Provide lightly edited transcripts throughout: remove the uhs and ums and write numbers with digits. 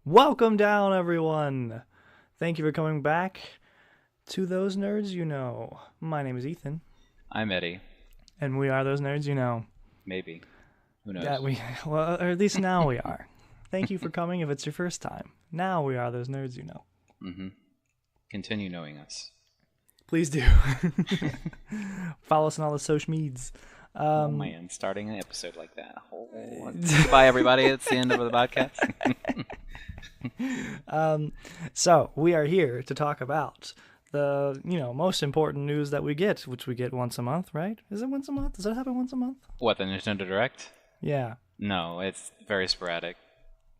Welcome down, everyone. Thank you for coming back to Those Nerds You Know. My name is Ethan. I'm Eddie. And we are Those Nerds You Know. Maybe. Who knows? Yeah, or at least now we are. Thank you for coming if it's your first time. Now we are Those Nerds You Know. Mm-hmm. Continue knowing us. Please do. Follow us on all the social medias. Oh man, starting an episode like that. Goodbye, everybody. It's the end of the podcast. So we are here to talk about the most important news that we get, which we get once a month, right? Is it once a month? Does that happen once a month? What, the Nintendo Direct? Yeah. No, it's very sporadic.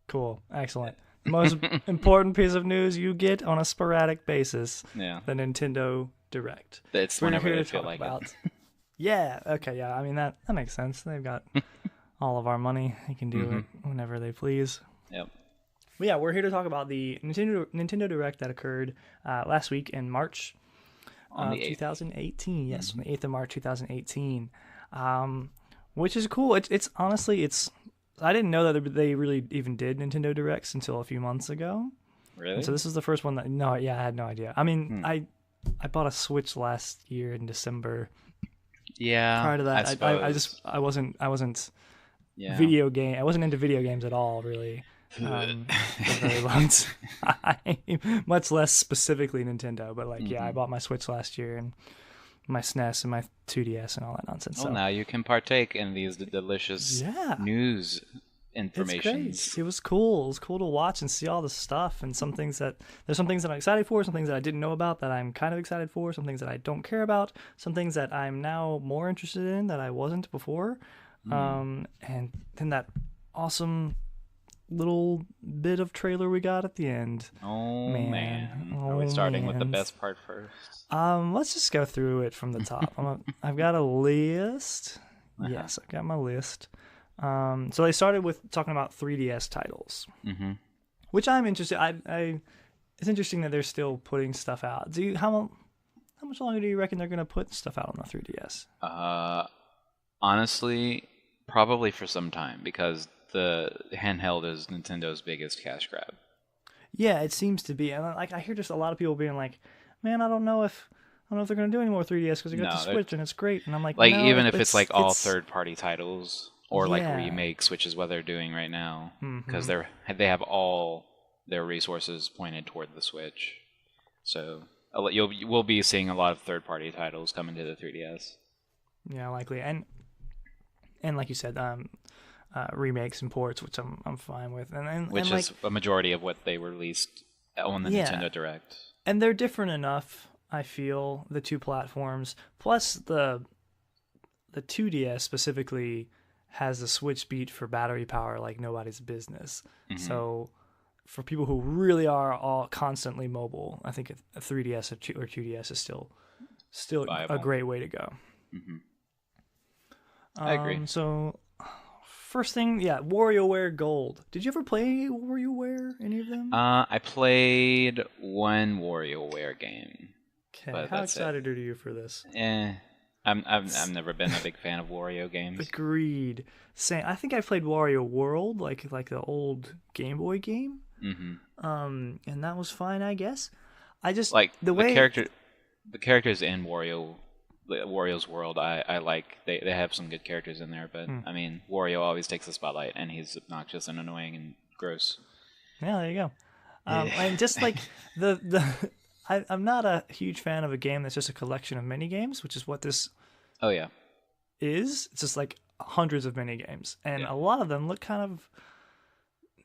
Cool. Excellent. The most important piece of news you get on a sporadic basis. Yeah. The Nintendo Direct. It's whenever they feel like it. Yeah. Okay. Yeah. I mean that makes sense. They've got all of our money. They can do it whenever they please. Yep. But yeah, we're here to talk about the Nintendo Direct that occurred last week in March on the 2018. Yes, on the 8th of March 2018, which is cool. It's honestly, I didn't know that they really even did Nintendo Directs until a few months ago. Really? And so this is the first one that I had no idea. I mean, I bought a Switch last year in December. Yeah. Prior to that, I wasn't video game. I wasn't into video games at all, really. For a very long time. Much less specifically Nintendo, but I bought my Switch last year and my SNES and my 2DS and all that nonsense. Well, now you can partake in these delicious news information. It's great. It was cool. It was cool to watch and see all the stuff, and there's some things that I'm excited for, some things that I didn't know about that I'm kind of excited for, some things that I don't care about, some things that I'm now more interested in that I wasn't before. And then that awesome little bit of trailer we got at the end. Oh man. Are we starting with the best part first? Let's just go through it from the top. I've got a list. Yes, I've got my list. So they started with talking about 3DS titles, which I'm interested. It's interesting that they're still putting stuff out. How much longer do you reckon they're going to put stuff out on the 3DS? Honestly, probably for some time, because the handheld is Nintendo's biggest cash grab. Yeah, it seems to be, and I hear just a lot of people being like, "Man, I don't know if they're going to do any more 3DS because they got the Switch and it's great." And I'm like, no, even if it's like all third-party titles or like remakes, which is what they're doing right now, because they have all their resources pointed toward the Switch. So we'll be seeing a lot of third-party titles come into the 3DS. Yeah, likely, and like you said, remakes and ports, which I'm fine with, and which is a majority of what they released on the Nintendo Direct. And they're different enough, I feel, the two platforms. Plus the 2DS specifically has the switch speed for battery power like nobody's business. So for people who really are all constantly mobile, I think a 3DS or 2DS is still viable. A great way to go. I agree. So first thing, WarioWare Gold. Did you ever play WarioWare? Any of them? I played one WarioWare game. Okay, how excited are you for this? I've never been a big fan of Wario games. Agreed. Same. I think I played Wario World, like the old Game Boy game. And that was fine, I guess. I just like the characters in Wario's World. I like they have some good characters in there, but I mean Wario always takes the spotlight, and he's obnoxious and annoying and gross. Yeah, there you go. And just like I'm not a huge fan of a game that's just a collection of mini games, which is what this is. It's just like hundreds of mini games, and a lot of them look kind of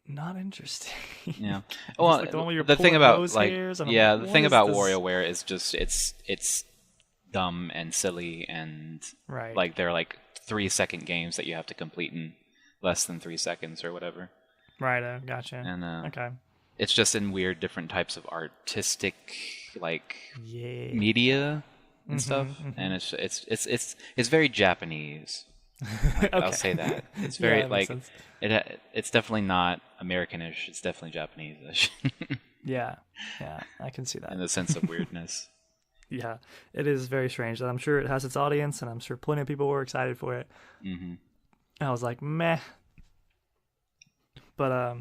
not interesting. Yeah. Well, like the thing about WarioWare is just it's dumb and silly, and like they're like 3-second games that you have to complete in less than 3 seconds or whatever. Right. Gotcha. And okay. It's just in weird different types of artistic media and stuff, and it's very Japanese. I'll say that it's very it's definitely not Americanish. It's definitely Japanese-ish. yeah, I can see that in the sense of weirdness. Yeah, it is very strange. I'm sure it has its audience, and I'm sure plenty of people were excited for it. I was like, meh. But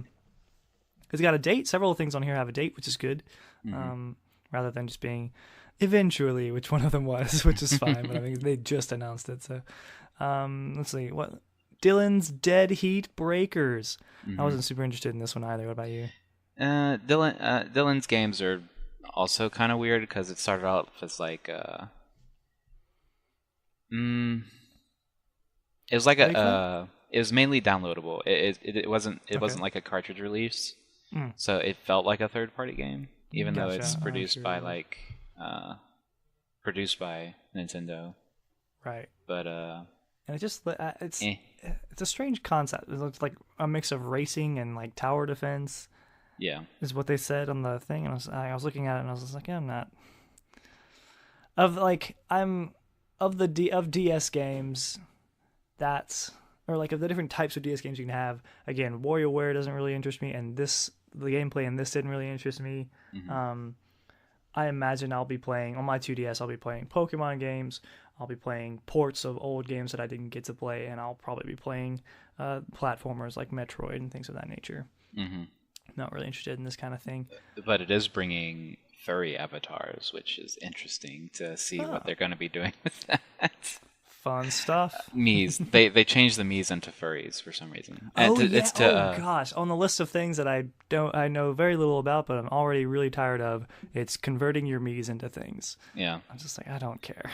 it's got a date. Several things on here have a date, which is good. Rather than just being eventually, which one of them was, which is fine. But I mean, they just announced it. So let's see. What Dylan's Dead Heat Breakers. I wasn't super interested in this one either. What about you? Dylan's games are also kind of weird because it started out as like it was like it was mainly downloadable. It wasn't like a cartridge release, so it felt like a third-party game, even though it's produced by Nintendo. Right. But and it just it's a strange concept. It's like a mix of racing and like tower defense. Yeah, is what they said on the thing, and I was looking at it and I was just like, yeah, I'm not of DS games. Of the different types of DS games you can have. Again, WarioWare doesn't really interest me, and the gameplay in this didn't really interest me. I imagine I'll be playing on my 2DS. I'll be playing Pokemon games. I'll be playing ports of old games that I didn't get to play, and I'll probably be playing platformers like Metroid and things of that nature. Not really interested in this kind of thing. But it is bringing furry avatars, which is interesting to see what they're going to be doing with that. Fun stuff. Miis. They changed the Miis into furries for some reason. And gosh. On the list of things that I know very little about, but I'm already really tired of, it's converting your Miis into things. Yeah. I'm just like, I don't care.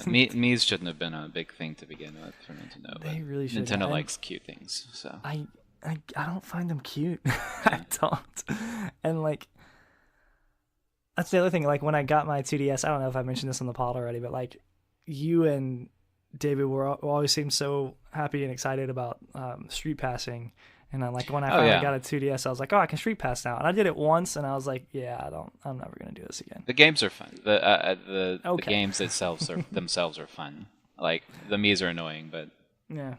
Miis shouldn't have been a big thing to begin with for Nintendo. They really should. Nintendo likes cute things, so. I don't find them cute. I don't. And like, that's the other thing. Like when I got my 2DS, I don't know if I mentioned this on the pod already, but like you and David always seemed so happy and excited about street passing, and when I finally got a 2DS, I was like, oh, I can street pass now. And I did it once, and I was like, yeah, I'm never gonna do this again. The games are fun. The games themselves are fun. Like the Miis are annoying, but yeah,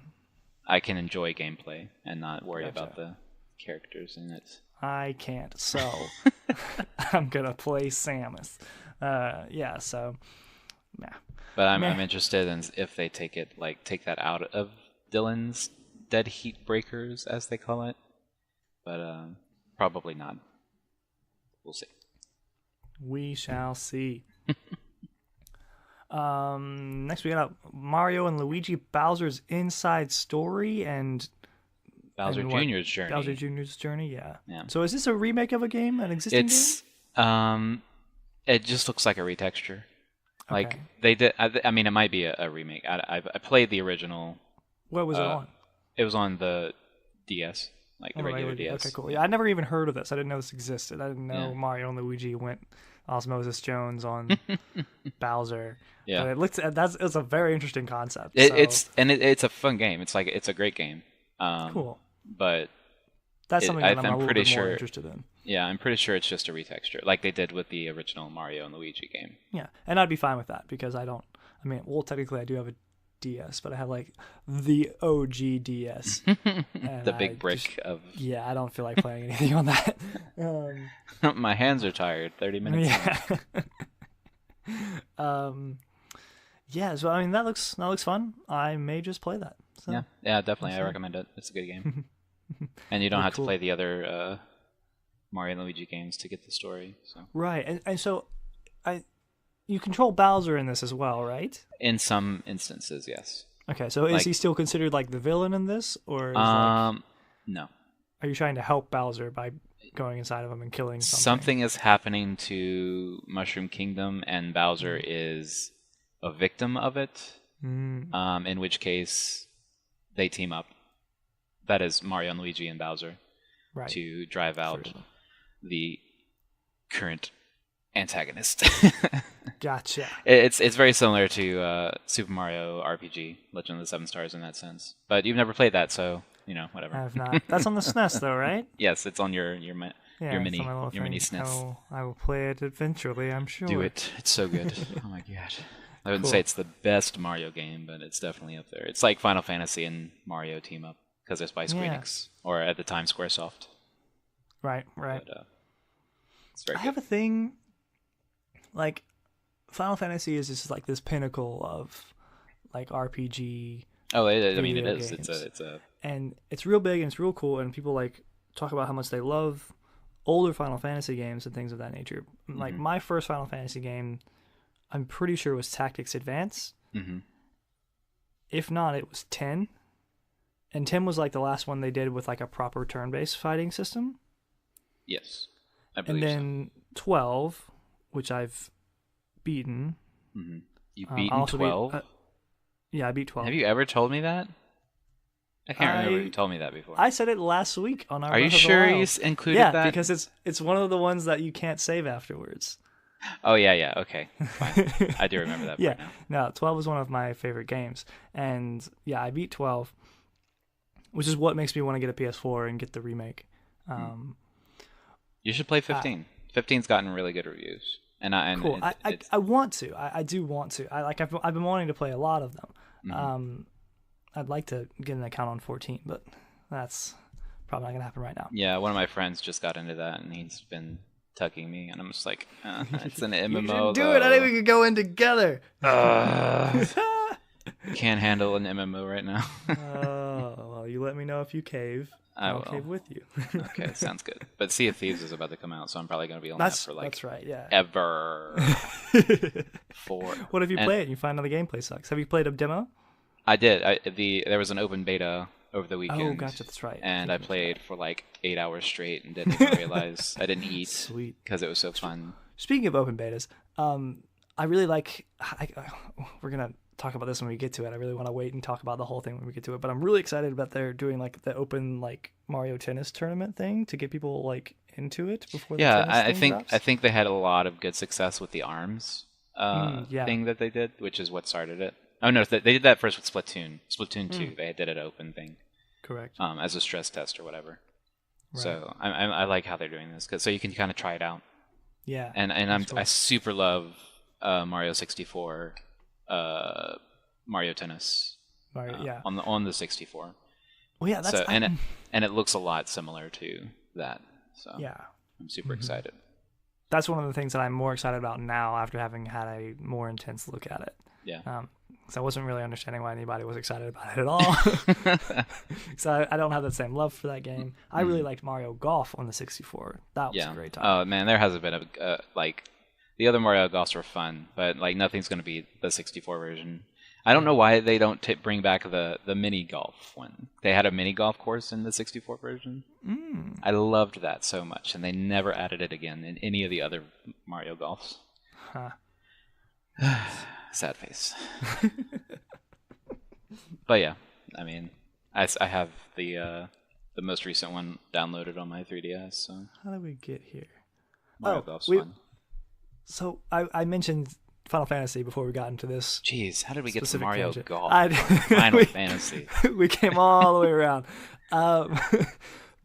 I can enjoy gameplay and not worry about the characters in it. I can't, so I'm gonna play Samus. So yeah. But I'm interested in if they take that out of Dylan's Dead Heat Breakers, as they call it. But probably not. We'll see. We shall see. Next we got Mario and Luigi Bowser's Inside Story and Bowser Jr.'s Journey. Bowser Jr.'s Journey, yeah. So is this a remake of a game, an existing game? It just looks like a retexture. Like they did. I mean, it might be a remake. I played the original. What was it on? It was on the DS, like the regular DS. Okay, cool. Yeah, I never even heard of this. I didn't know this existed. I didn't know Mario and Luigi went Osmosis Jones on Bowser. Yeah, but it's a very interesting concept. It's a fun game. It's a great game. Cool. But that's something that I'm a little bit more interested in. Yeah, I'm pretty sure it's just a retexture, like they did with the original Mario and Luigi game. Yeah, and I'd be fine with that because technically I do have a DS, but I have like the OG DS. The big brick of... Yeah, I don't feel like playing anything on that. My hands are tired, 30 minutes. Yeah, so I mean that looks fun. I may just play that. So. Yeah, definitely. I recommend it. It's a good game. And you don't have to play the other Mario and Luigi games to get the story. So. Right, and so you control Bowser in this as well, right? In some instances, yes. Okay, so is he still considered like the villain in this, or no? Are you trying to help Bowser by going inside of him and killing something? Something is happening to Mushroom Kingdom, and Bowser is a victim of it. In which case, they team up. That is Mario and Luigi and Bowser, right, to drive out the current antagonist. Gotcha. It's very similar to Super Mario RPG, Legend of the Seven Stars in that sense. But you've never played that, so whatever. I have not. That's on the SNES though, right? Yes, it's on your mini SNES. I will play it eventually, I'm sure. Do it. It's so good. Oh my god. I wouldn't say it's the best Mario game, but it's definitely up there. It's like Final Fantasy and Mario team up because it's by Square Enix, or at the time Squaresoft. Right. But, it's very good. I have a thing. Like, Final Fantasy is just like this pinnacle of like RPG. Oh, it is. Games. It's a and it's real big and it's real cool, and people like talk about how much they love older Final Fantasy games and things of that nature. Like my first Final Fantasy game, I'm pretty sure was Tactics Advance. If not, it was 10. And 10 was like the last one they did with like a proper turn-based fighting system. Yes, I believe so. And then 12, which I've beaten. You've beaten 12? Yeah, I beat 12. Have you ever told me that? I can't remember you told me that before. I said it last week on our. Are you sure you included that? Yeah, because it's one of the ones that you can't save afterwards. Oh yeah, okay, fine. I do remember that. Yeah, no, 12 was one of my favorite games, and yeah, I beat 12, which is what makes me want to get a PS4 and get the remake. You should play 15. 15's gotten really good reviews, cool. I want to. I do want to. I've been wanting to play a lot of them. I'd like to get an account on 14, but that's probably not gonna happen right now. Yeah, one of my friends just got into that, and he's been tugging me, and I'm just like, it's an MMO. You should do it. I think we could go in together. Can't handle an MMO right now. Oh, well, you let me know if you cave. I'll cave with you. Okay, sounds good. But Sea of Thieves is about to come out, so I'm probably going to be on that for that's right, yeah. Ever. What if you play it and you find out the gameplay sucks? Have you played a demo? I did. There was an open beta over the weekend. Oh, gotcha, that's right. And I played for like 8 hours straight and didn't even realize I didn't eat. Sweet. Because it was so fun. Speaking of open betas, I really like... we're going to talk about this when we get to it. I really want to wait and talk about the whole thing when we get to it. But I'm really excited about they're doing like the open like Mario Tennis tournament thing to get people like into it before the tennis thing drops. I think they had a lot of good success with the ARMS thing that they did, which is what started it. Oh no, they did that first with Splatoon. Splatoon 2, they did an open thing. Correct. As a stress test or whatever. Right. So I like how they're doing this so you can kind of try it out. Yeah. And I super love Mario 64, Mario Tennis. On the 64. Well, yeah, that's and it looks a lot similar to that. So yeah, I'm super excited. That's one of the things that I'm more excited about now after having had a more intense look at it. Yeah. So I wasn't really understanding why anybody was excited about it at all. So I don't have the same love for that game. I really liked Mario Golf on the 64. That was a great time. Oh man, there hasn't been like the other Mario Golfs were fun, but like nothing's gonna beat the 64 version. I don't know why they don't bring back the mini golf one. They had a mini golf course in the 64 version. I loved that so much, and they never added it again in any of the other Mario Golfs. Huh. Sad face. But yeah, I mean, I have the most recent one downloaded on my 3DS. So how did we get here? Mario Golf's fun. So I mentioned Final Fantasy before we got into this. Jeez, how did we get to Mario Golf? Final Fantasy. We came all the way around.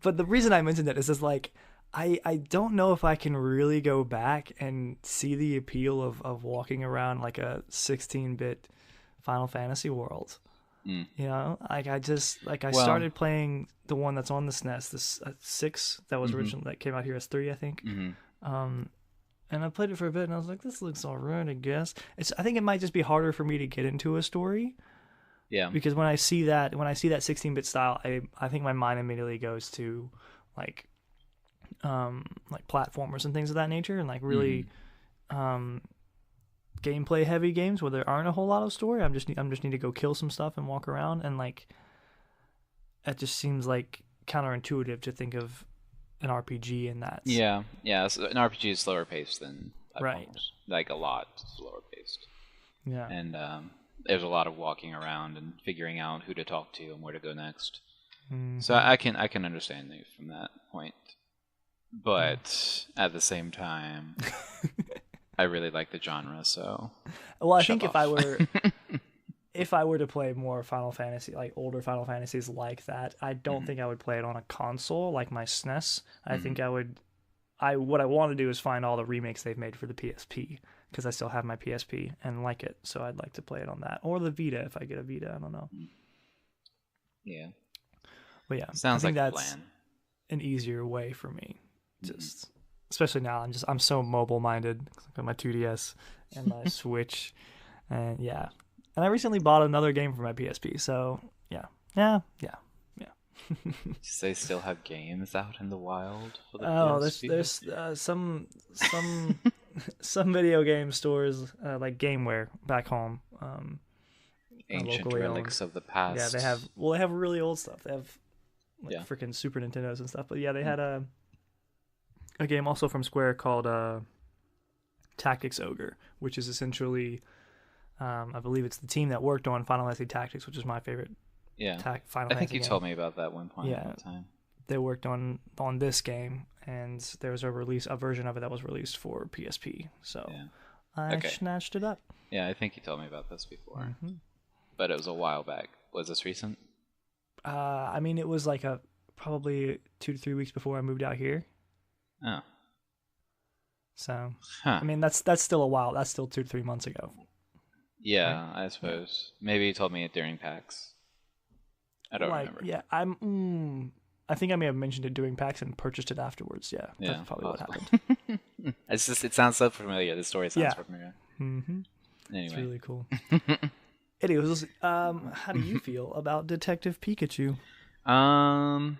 But the reason I mentioned it is just like I don't know if I can really go back and see the appeal of walking around like a 16-bit Final Fantasy world. You know, like I started playing the one that's on the SNES, this 6 that was original that came out here as 3, I think. And I played it for a bit, and I was like, "This looks alright, I guess." I think it might just be harder for me to get into a story. Yeah. Because when I see that 16-bit style, I think my mind immediately goes to like platformers and things of that nature, and like really gameplay heavy games where there aren't a whole lot of story. I'm just need to go kill some stuff and walk around, and like it just seems like counterintuitive to think of an RPG in that. Yeah. So an RPG is slower paced than platformers. Right. Like a lot slower paced. Yeah. And there's a lot of walking around and figuring out who to talk to and where to go next. So I can understand you from that point. But at the same time, I really like the genre, so well, I think if I were to play more Final Fantasy, like older Final Fantasies like that, I don't think I would play it on a console like my SNES. I think what I want to do is find all the remakes they've made for the PSP, because I still have my PSP and like it, so I'd like to play it on that, or the Vita if I get a Vita. I don't know. Yeah. But yeah, sounds I think like that's a plan. An easier way for me. Just especially now, I'm so mobile minded. I've got my 2DS and my Switch, and yeah. And I recently bought another game for my PSP, so yeah. They still have games out in the wild for the Oh, PSP? there's some video game stores like Gameware back home. Ancient locally relics owned. of the past. Yeah, they have really old stuff. They have like freaking Super Nintendos and stuff. But yeah, they had a game also from Square called Tactics Ogre, which is essentially I believe it's the team that worked on Final Fantasy Tactics, which is my favorite. Yeah, Final I think Fantasy you game. told me about that one point at the time. They worked on this game, and there was a version of it that was released for PSP. So I snatched it up. Yeah, I think you told me about this before, but it was a while back. Was this recent? I mean, it was like probably 2 to 3 weeks before I moved out here. Oh. So, I mean, that's still a while. That's still 2 to 3 months ago. Yeah, right? I suppose. Maybe you told me it during PAX. I don't remember. Yeah, I think I may have mentioned it during PAX and purchased it afterwards. Yeah, that's probably what happened. It sounds so familiar. The story sounds familiar. Mm-hmm. Anyway. It's really cool. Anyways, how do you feel about Detective Pikachu? I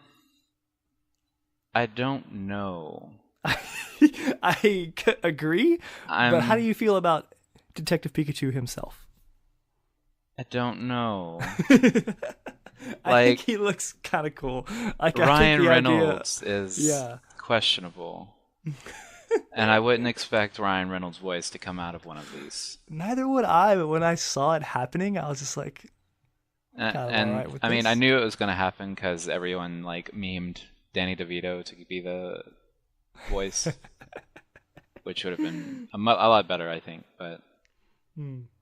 don't know. I agree, but how do you feel about Detective Pikachu himself? I don't know. I think he looks kind of cool. Like, Ryan Reynolds is questionable. And I wouldn't expect Ryan Reynolds' voice to come out of one of these. Neither would I, but when I saw it happening, I was just like, and I mean, I knew it was going to happen because everyone like memed Danny DeVito to be the voice, which would have been a lot better, I think. But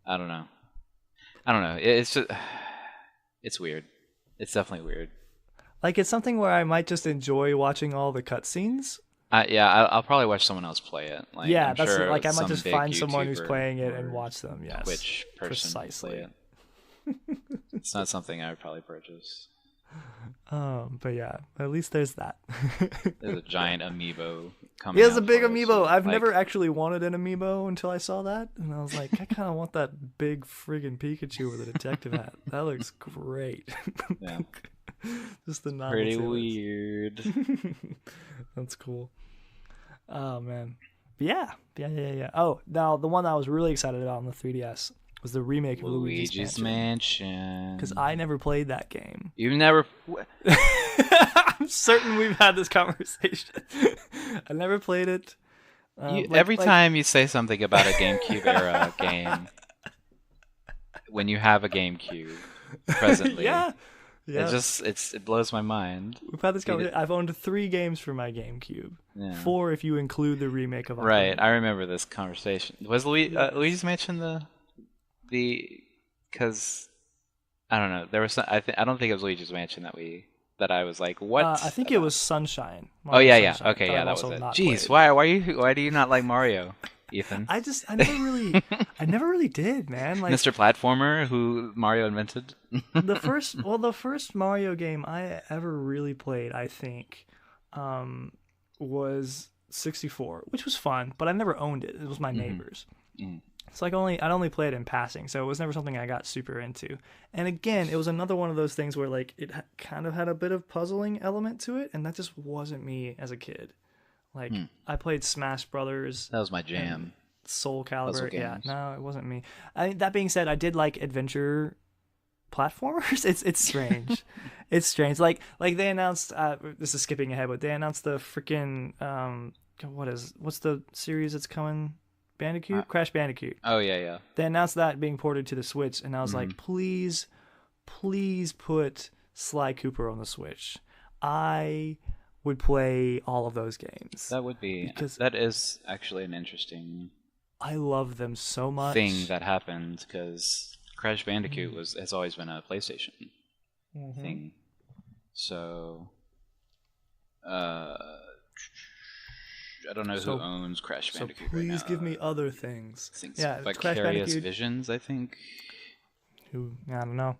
I don't know. It's just, it's weird. It's definitely weird. Like, it's something where I might just enjoy watching all the cutscenes. I'll probably watch someone else play it. Like, yeah, I'm that's sure like I might just find YouTuber someone who's playing it and watch them. Yes, Twitch person precisely. Play it. It's not something I would probably purchase. But yeah, at least there's that. There's a giant amiibo coming. He has a big amiibo. I've never actually wanted an amiibo until I saw that, and I was like, I kind of want that big friggin' Pikachu with a detective hat. That looks great. Yeah. Just the novelty. Pretty weird. That's cool. Oh man, but yeah. Oh, now the one that I was really excited about on the 3DS was the remake of Luigi's Mansion. Because I never played that game. You've never? I'm certain we've had this conversation. I never played it. Every time you say something about a GameCube era game, when you have a GameCube presently, it blows my mind. We've had this conversation. I've owned 3 games for my GameCube. Yeah. 4 if you include the remake of. Right, I remember this conversation. Was Luigi's Mansion because I don't know. There was I don't think it was Luigi's Mansion that I was like, what? I think it was Sunshine. Mario Sunshine. Okay, that was it. Jeez, why do you not like Mario, Ethan? I never really did, man. Like Mr. Platformer, who Mario invented. the first Mario game I ever really played, I think, was 64, which was fun, but I never owned it. It was my neighbor's. Mm-hmm. So I'd only play it in passing, so it was never something I got super into. And again, it was another one of those things where like it kind of had a bit of puzzling element to it, and that just wasn't me as a kid. Like I played Smash Brothers. That was my jam. Soul Calibur. Yeah, no, it wasn't me. That being said, I did like adventure platformers. It's strange. It's strange. Like they announced. This is skipping ahead, but they announced the freaking what's the series that's coming? Bandicoot? Crash Bandicoot. Oh, yeah. They announced that being ported to the Switch, and I was like, please put Sly Cooper on the Switch. I would play all of those games. That would be... That is actually an interesting... I love them so much. ...thing that happened, because Crash Bandicoot has always been a PlayStation thing. So... I don't know who owns Crash Bandicoot right now. Please give me other things. Vicarious Visions, I think. I don't know.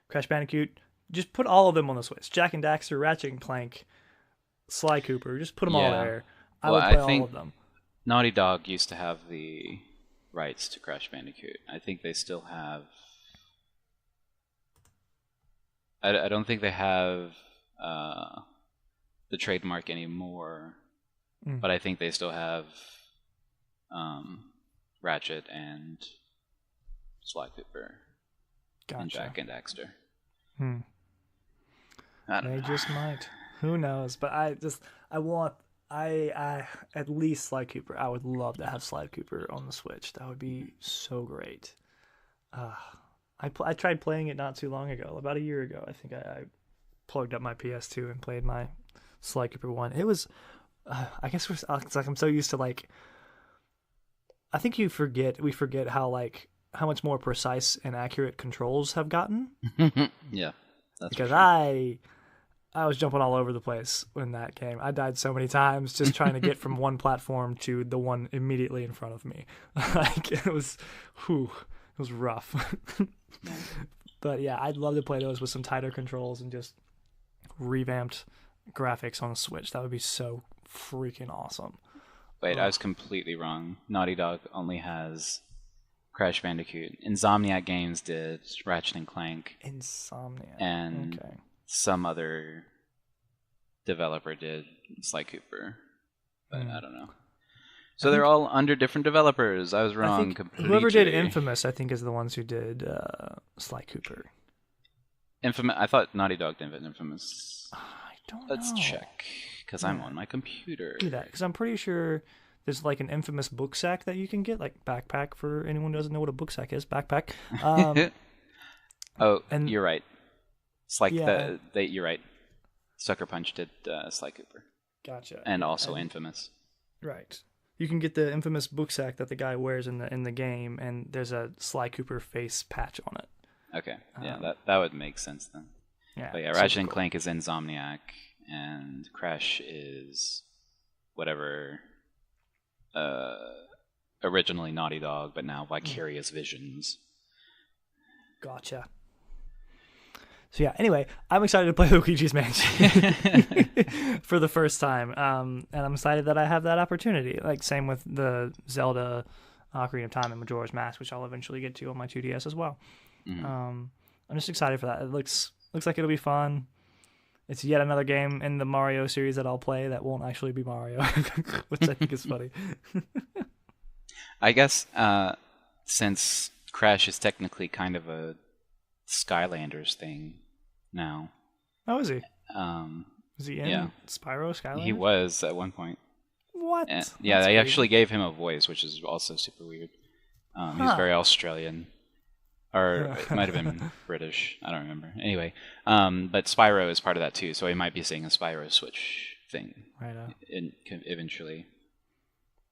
Crash Bandicoot. Just put all of them on the Switch. Jak and Daxter, Ratchet and Clank, Sly Cooper. Just put them all there. I would play all of them. Naughty Dog used to have the rights to Crash Bandicoot. I think they still have... I don't think they have the trademark anymore, but I think they still have Ratchet and Sly Cooper and Jak and Daxter. They just might. Who knows? But I want at least Sly Cooper. I would love to have Sly Cooper on the Switch. That would be so great. I tried playing it not too long ago, about a year ago. I think I plugged up my PS2 and played my Sly Cooper 1. It was, I guess it's like I'm so used to like. I think we forget how much more precise and accurate controls have gotten. Yeah, that's because sure. I was jumping all over the place in that game. I died so many times just trying to get from one platform to the one immediately in front of me. It was rough. But yeah, I'd love to play those with some tighter controls and just revamped graphics on a Switch. That would be so freaking awesome. Wait, I was completely wrong. Naughty Dog only has Crash Bandicoot. Insomniac Games did Ratchet and Clank. Insomniac. And some other developer did Sly Cooper. But I don't know. So they're all under different developers. I was wrong completely. Whoever did Infamous, I think, is the ones who did Sly Cooper. Infamous. I thought Naughty Dog did Infamous. I don't know. Let's check, because I'm on my computer. Do that, because I'm pretty sure there's like an Infamous book sack that you can get, like backpack for anyone who doesn't know what a book sack is. Backpack. And you're right. It's like you're right. Sucker Punch did Sly Cooper. Gotcha. And also Infamous. Right. You can get the Infamous book sack that the guy wears in the game, and there's a Sly Cooper face patch on it. Okay. Yeah, that would make sense then. Yeah. But yeah, Ratchet and Clank is Insomniac, and Crash is whatever. Originally Naughty Dog, but now Vicarious Visions. Gotcha. So yeah, anyway, I'm excited to play Luigi's Mansion for the first time, and I'm excited that I have that opportunity. Like, same with the Zelda Ocarina of Time and Majora's Mask, which I'll eventually get to on my 2DS as well. I'm just excited for that. It looks like it'll be fun. It's yet another game in the Mario series that I'll play that won't actually be Mario, which I think is funny. I guess since Crash is technically kind of a Skylanders thing now. Oh, is he? Is he in Spyro Skylanders? He was at one point. What? And, yeah, they actually gave him a voice, which is also super weird. He's very Australian. Or it might have been British. I don't remember. Anyway, but Spyro is part of that too, so he might be saying a Spyro Switch thing eventually.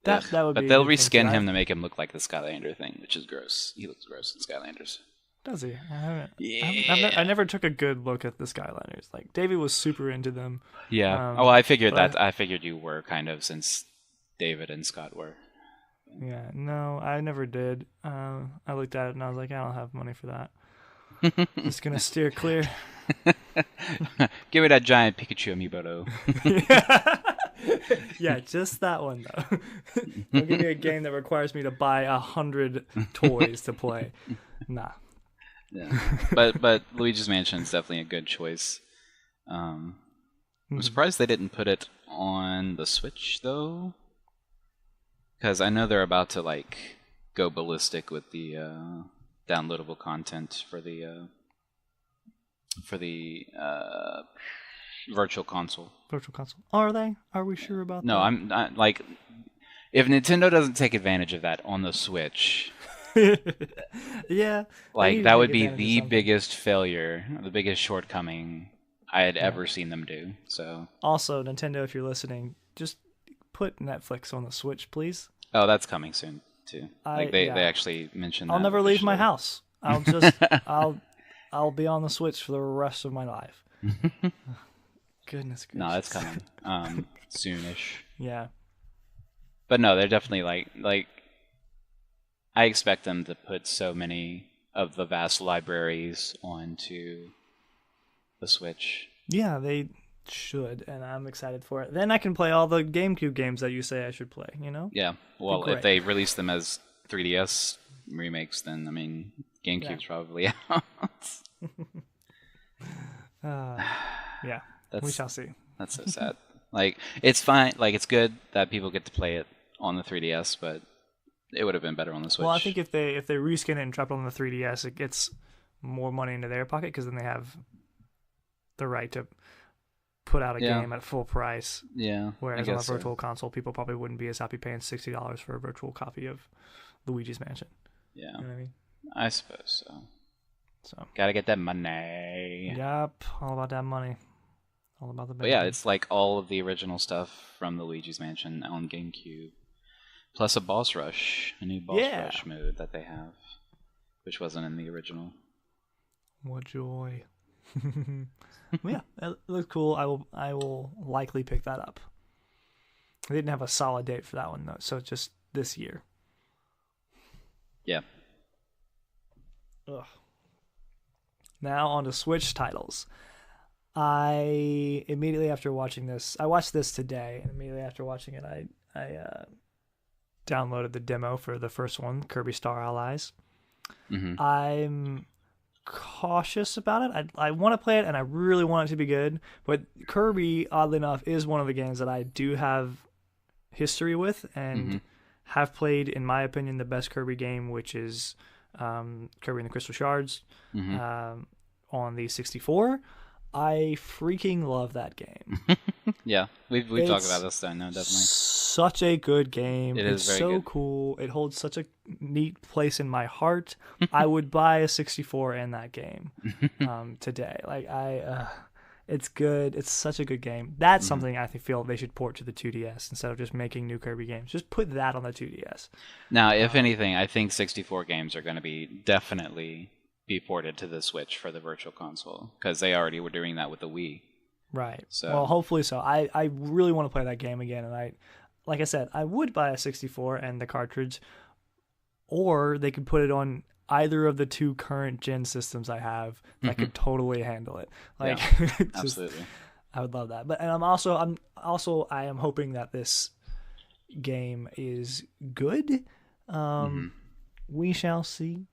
That would be. But they'll reskin him to make him look like the Skylander thing, which is gross. He looks gross in Skylanders. Does he? I haven't. Yeah. I never took a good look at the Skylanders. Like, David was super into them. Yeah. I figured that. I figured you were kind of, since David and Scott were. Yeah. No, I never did. I looked at it and I was like, I don't have money for that. Just gonna steer clear. Give me that giant Pikachu amiibo. Yeah, just that one though. Don't give me a game that requires me to buy 100 toys to play. Nah. Yeah, but Luigi's Mansion is definitely a good choice. I'm surprised they didn't put it on the Switch though, because I know they're about to go ballistic with the downloadable content for the Virtual Console. Virtual Console. Are they? Are we sure about that? No, I'm not, if Nintendo doesn't take advantage of that on the Switch. Yeah, that would be the biggest failure, the biggest shortcoming I had ever seen them do. So also, Nintendo, if you're listening, just put Netflix on the Switch, please. Oh, that's coming soon too. They actually mentioned that. I'll never leave my house. I'll just I'll be on the Switch for the rest of my life. Goodness gracious. No, that's coming soonish. Yeah. But no, they're definitely I expect them to put so many of the vast libraries onto the Switch. Yeah, they should, and I'm excited for it. Then I can play all the GameCube games that you say I should play, you know? Yeah, well, if they release them as 3DS remakes, then, I mean, GameCube's probably out. Yeah. We shall see. That's so sad. Like, it's fine. Like, it's good that people get to play it on the 3DS, but it would have been better on the Switch. Well, I think if they reskin it and drop it on the 3DS, it gets more money into their pocket because then they have the right to put out a game at full price. Yeah. Whereas on a virtual console, people probably wouldn't be as happy paying $60 for a virtual copy of Luigi's Mansion. Yeah. You know what I mean? I suppose so. So gotta get that money. Yep, all about that money. All about the. But yeah, it's like all of the original stuff from the Luigi's Mansion on GameCube, plus a boss rush, a new boss rush mode that they have, which wasn't in the original. What joy! Yeah, it looks cool. I will likely pick that up. They didn't have a solid date for that one though, so just this year. Yeah. Ugh. Now on to Switch titles. I immediately after watching this, I watched this today, and immediately after watching it, I downloaded the demo for the first one, Kirby Star Allies. Mm-hmm. I'm cautious about it. I want to play it, and I really want it to be good. But Kirby, oddly enough, is one of the games that I do have history with, and have played, in my opinion, the best Kirby game, which is Kirby and the Crystal Shards on the 64. I freaking love that game. Yeah, we've talked about this. I know, definitely. Such a good game. It's very so good. Cool. It holds such a neat place in my heart. I would buy a 64 and that game today. Like it's good. It's such a good game. That's something I feel they should port to the 2DS instead of just making new Kirby games. Just put that on the 2DS. Now, if anything, I think 64 games are going to be definitely be ported to the Switch for the Virtual Console because they already were doing that with the Wii. Right. So, well, hopefully so. I really want to play that game again, and like I said, I would buy a 64 and the cartridge, or they could put it on either of the two current gen systems I have that could totally handle it. Like, yeah, absolutely. I would love that. But I'm hoping that this game is good. We shall see.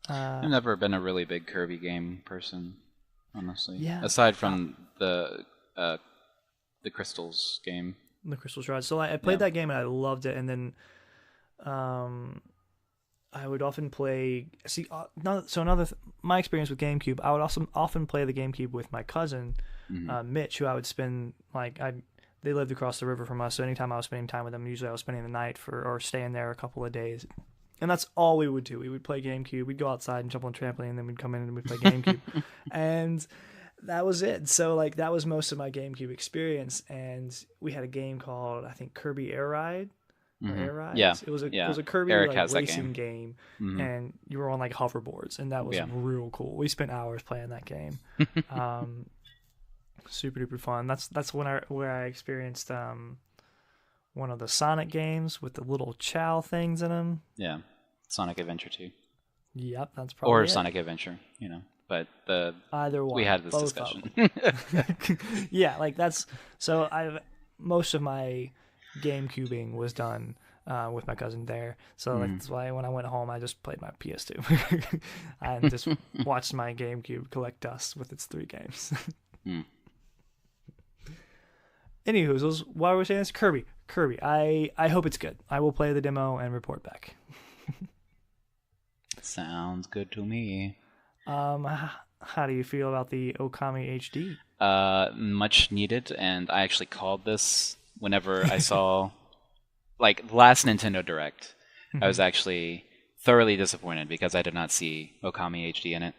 I've never been a really big Kirby game person, honestly. Yeah. Aside from the Crystals game. The Crystal Shards. So I played that game and I loved it, and then I would often play. My experience with GameCube, I would also often play the GameCube with my cousin Mitch, who I would spend they lived across the river from us, so anytime I was spending time with them, usually I was spending the night or staying there a couple of days. And that's all we would do. We would play GameCube. We'd go outside and jump on a trampoline, and then we'd come in and we'd play GameCube. And that was it. So that was most of my GameCube experience. And we had a game called, I think, Kirby Air Ride. Or Air Rides. Yeah. It was a Kirby racing game. And you were on hoverboards, and that was real cool. We spent hours playing that game. Super duper fun. That's where I experienced one of the Sonic games with the little Chow things in them. Yeah, Sonic Adventure 2. Yep, that's probably Sonic Adventure, But either one. We had this discussion. Yeah, that's so. Most of my GameCubing was done with my cousin there. So that's why when I went home, I just played my PS2 and just watched my GameCube collect dust with its 3 games. Anywho, why were we saying this? Kirby. I hope it's good. I will play the demo and report back. Sounds good to me. How do you feel about the Okami HD? Much needed, and I actually called this whenever I saw last Nintendo Direct. I was actually thoroughly disappointed because I did not see Okami HD in it.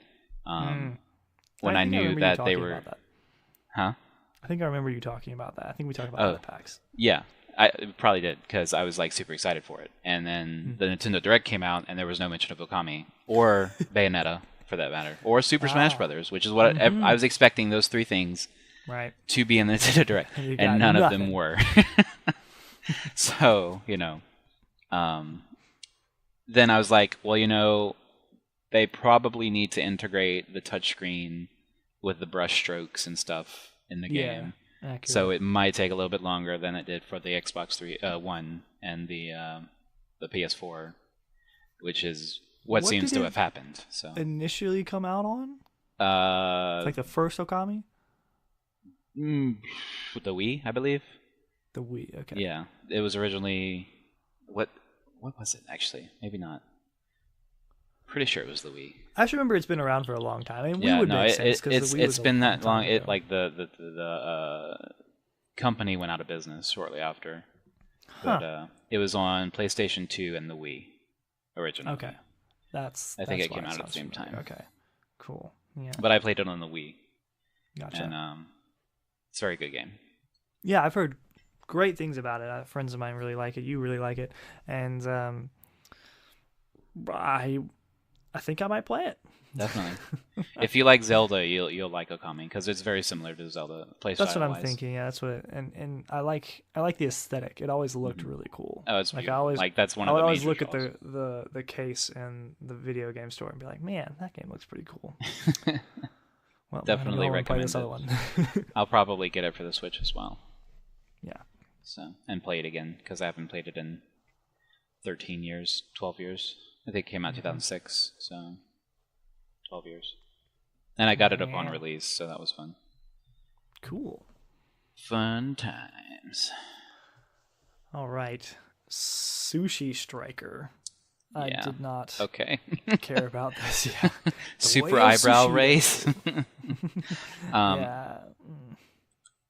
When I knew that they were... Huh? I think I remember you talking about that. I think we talked about the packs. Yeah, I probably did because I was super excited for it. And then the Nintendo Direct came out, and there was no mention of Okami or Bayonetta, for that matter, or Super Smash Brothers, which is what I was expecting. Those 3 things, to be in the Nintendo Direct, and none of them were. So then I was like, well, they probably need to integrate the touchscreen with the brush strokes and stuff in the game. Accurate. So it might take a little bit longer than it did for the Xbox One and the PS4, which is what seems to have happened. So initially come out on? The first Okami? With the Wii, I believe. The Wii, okay. Yeah, it was originally what was it actually? Maybe not. Pretty sure it was the Wii. I actually remember it's been around for a long time. I mean, Wii would make sense because the Wii was been that long. Ago. It like the company went out of business shortly after. But it was on PlayStation 2 and the Wii originally. Okay, I think it came out at the same time. Okay, cool. Yeah. But I played it on the Wii. Gotcha. And it's a very good game. Yeah, I've heard great things about it. Friends of mine really like it. You really like it, and I think I might play it. Definitely. If you like Zelda, you'll like Okami because it's very similar to Zelda. That's what I'm thinking. Yeah, that's what. And I like the aesthetic. It always looked really cool. Oh, it's like beautiful. I always that's one of the I always major look draws. at the case in the video game store and be like, man, that game looks pretty cool. Well, definitely recommend this other one. I'll probably get it for the Switch as well. Yeah. So and play it again because I haven't played it in 13 years, 12 years. I think it came out 2006, so 12 years. And I got it upon release, so that was fun. Cool. Fun times. All right. Sushi Striker. I did not care about this. Yeah. Super eyebrow race. Yeah.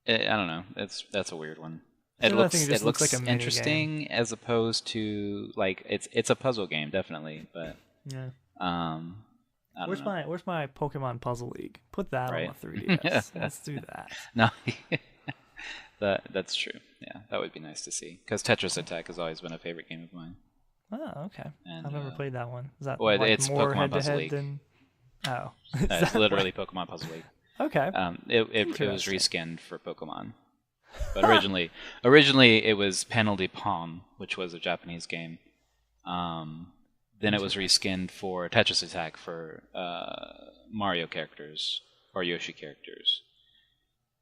I don't know. That's a weird one. It looks like a interesting game. As opposed to like it's a puzzle game definitely, but yeah. Where's my Pokemon Puzzle League? Put that on the 3DS. Let's do that. No, that's true. Yeah, that would be nice to see because Tetris Attack has always been a favorite game of mine. Oh, okay. And, I've never played that one. Is that it's more Pokemon Puzzle League? Oh, it's literally Pokemon Puzzle League. Okay. It was reskinned for Pokemon. But originally it was Panel de Pom, which was a Japanese game. Then it was reskinned for Tetris Attack for Mario characters or Yoshi characters.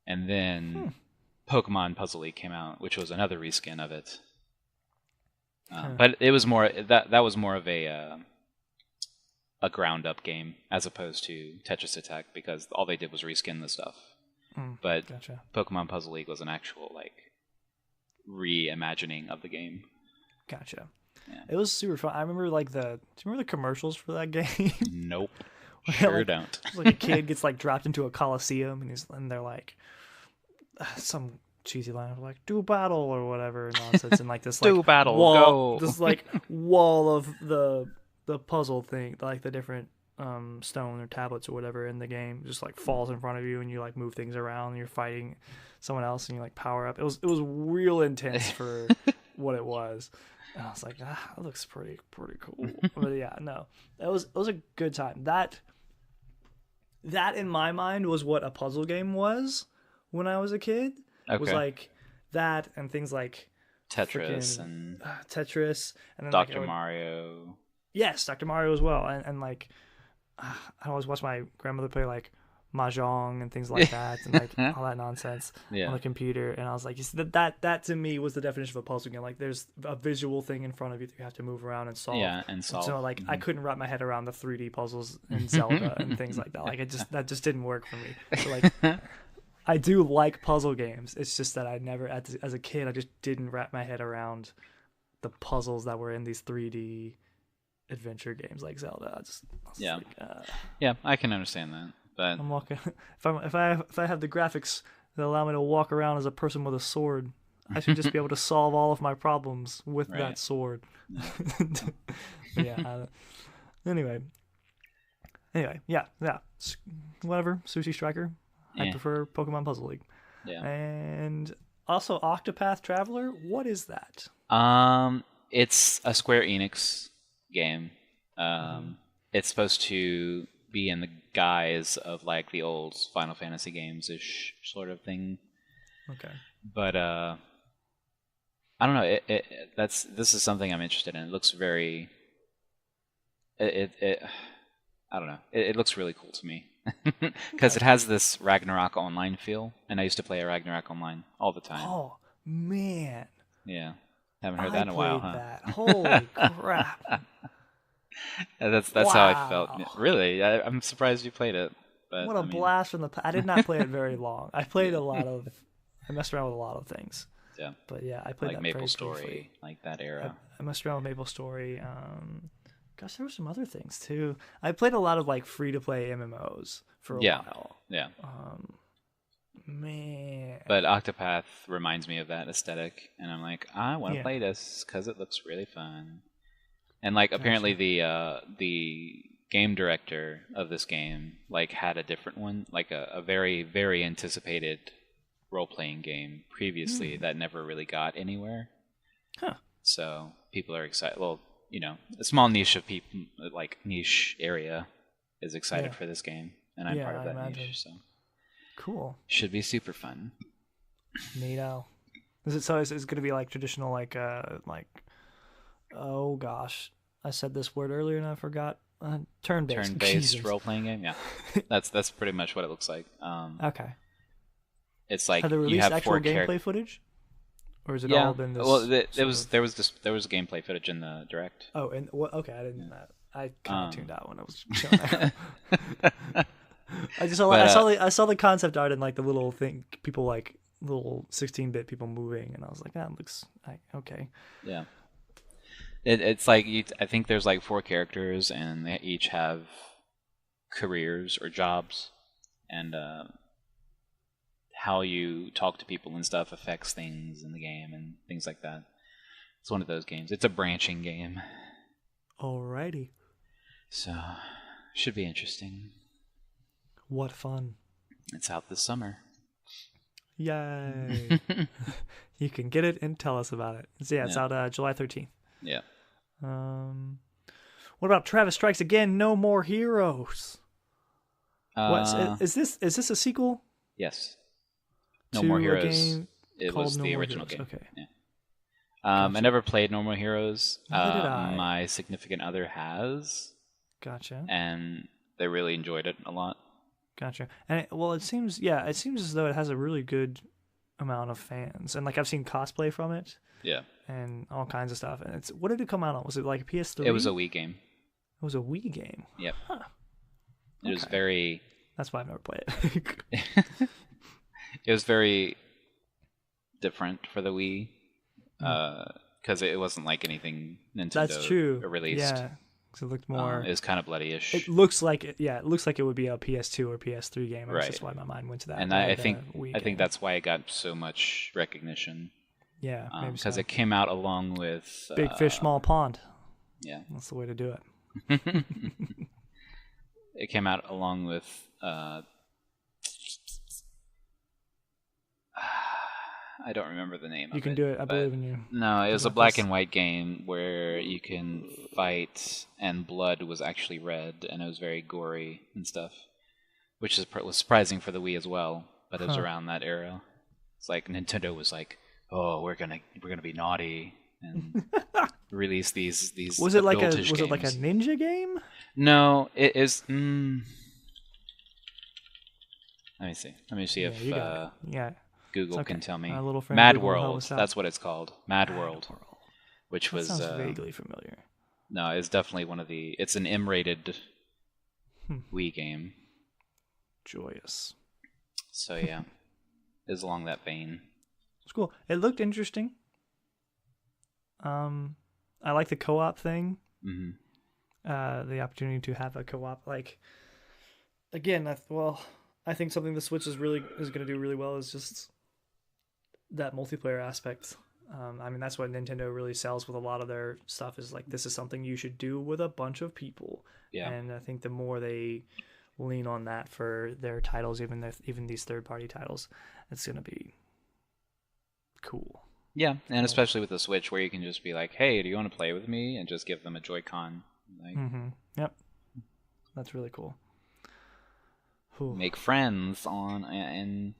And then Pokemon Puzzle League came out, which was another reskin of it. But it was more that was more of a ground up game as opposed to Tetris Attack because all they did was reskin the stuff. But gotcha. Pokemon Puzzle League was an actual reimagining of the game. Gotcha. Yeah. It was super fun. I remember do you remember the commercials for that game? Nope. Sure don't. It's like a kid gets dropped into a coliseum and they're like some cheesy line of do battle or whatever nonsense and this do battle wall, go. this wall of the puzzle thing, the different stone or tablets or whatever in the game just falls in front of you and you move things around and you're fighting someone else and you power up. It was real intense for what it was. And I was like, that looks pretty cool. But yeah, no, it was a good time. That in my mind was what a puzzle game was when I was a kid. Okay. Was that and things like Tetris and Tetris and then Dr. Mario. Yes, Dr. Mario as well, and I always watch my grandmother play mahjong and things like that, and all that nonsense on the computer. And I was like, you see, that to me was the definition of a puzzle game. There's a visual thing in front of you that you have to move around and solve. Yeah, and solve. So I couldn't wrap my head around the 3D puzzles in Zelda and things like that. That just didn't work for me. So, I do like puzzle games. It's just that I never, as a kid, I just didn't wrap my head around the puzzles that were in these 3D adventure games like Zelda. Yeah, I can understand that. But I'm walking. If I have the graphics that allow me to walk around as a person with a sword, I should just be able to solve all of my problems with that sword. Yeah. Anyway, yeah. Whatever. Sushi Striker. I prefer Pokemon Puzzle League. Yeah. And also Octopath Traveler. What is that? It's a Square Enix game. It's supposed to be in the guise of the old Final Fantasy games-ish sort of thing. Okay. But I don't know. This is something I'm interested in. It looks very. I don't know. It looks really cool to me because it has this Ragnarok Online feel, and I used to play a Ragnarok Online all the time. Oh man. Yeah, haven't heard that in a while, huh? That. Holy crap. That's how I felt. Really, I'm surprised you played it. But what a blast from the past. I did not play it very long. I played I messed around with a lot of things. Yeah. But yeah, I played like that Maple very Story, briefly. like that era. I messed around with Maple Story. Gosh, there were some other things too. I played a lot of like free to play MMOs for a while. Yeah. Man. But Octopath reminds me of that aesthetic, and I'm like, I want to play this because it looks really fun. And like apparently the game director of this game like had a different one, like a very, very anticipated role-playing game previously that never really got anywhere. Huh. So people are excited. Well, you know, a small niche of people, like niche area, is excited for this game, and I'm part of that niche. So cool. Should be super fun. Neato. Is it so? Is it going to be like traditional, like oh gosh, I said this word earlier and I forgot. Turn-based role-playing game. Yeah, that's pretty much what it looks like. Okay. It's like have they released you have actual gameplay footage, or has it all been this? Well, there was gameplay footage in the direct. Oh, and okay, I didn't. I kind of tuned out when I was showing that. I just saw I saw the concept art and like the little thing, people like little 16-bit people moving, and I was like, that looks okay. Yeah. It's like I think there's like 4 characters, and they each have careers or jobs, and how you talk to people and stuff affects things in the game and things like that. It's one of those games. It's a branching game. Alrighty. So, should be interesting. What fun. It's out this summer. Yay. You can get it and tell us about it. So it's out July 13th. Yeah. What about Travis Strikes Again? No More Heroes. Is this a sequel? Yes. No More Heroes. It was No the More original Heroes. game. Okay. Yeah. Gotcha. I never played No More Heroes. Neither did I. My significant other has. Gotcha. And they really enjoyed it a lot. Gotcha. And it seems as though it has a really good amount of fans, and like I've seen cosplay from it. Yeah. And all kinds of stuff. And what did it come out on? Was it like a PS3? It was a Wii game. It was a Wii game. Yep. Huh. It was very. That's why I've never played it. It was very different for the Wii, because it wasn't like anything Nintendo That's true. released. Yeah, because it looked more. It was kind of bloody-ish. It looks like it. Yeah, it looks like it would be a PS2 or PS3 game. Right. That's why my mind went to that. And I think that's why it got so much recognition. Yeah, maybe because so. it came out along with Big Fish, Small Pond. Yeah, that's the way to do it. It came out along with. I don't remember the name of it. You can do it. I believe in you. No, it was a black and white game where you can fight, and blood was actually red, and it was very gory and stuff, which was surprising for the Wii as well. But it was around that era. It's like Nintendo was like, "Oh, we're gonna be naughty and release these." Was it like a games. ninja game? No, it is. Let me see. Let me see if Google can tell me. Mad World. That's what it's called. Mad World. Which that was sounds vaguely familiar. No, it's definitely one of the. It's an M-rated Wii game. Joyous. So yeah, it's along that vein. It's cool. It looked interesting. I like the co-op thing. Mm-hmm. The opportunity to have a co-op, like, again, I think something the Switch is going to do really well is just that multiplayer aspect. I mean, that's what Nintendo really sells with a lot of their stuff, is like, this is something you should do with a bunch of people. Yeah. And I think the more they lean on that for their titles, even these third-party titles, it's going to be cool. Yeah, and especially with the Switch, where you can just be like, hey, do you want to play with me? And just give them a Joy-Con. Like, Yep. That's really cool. Make friends in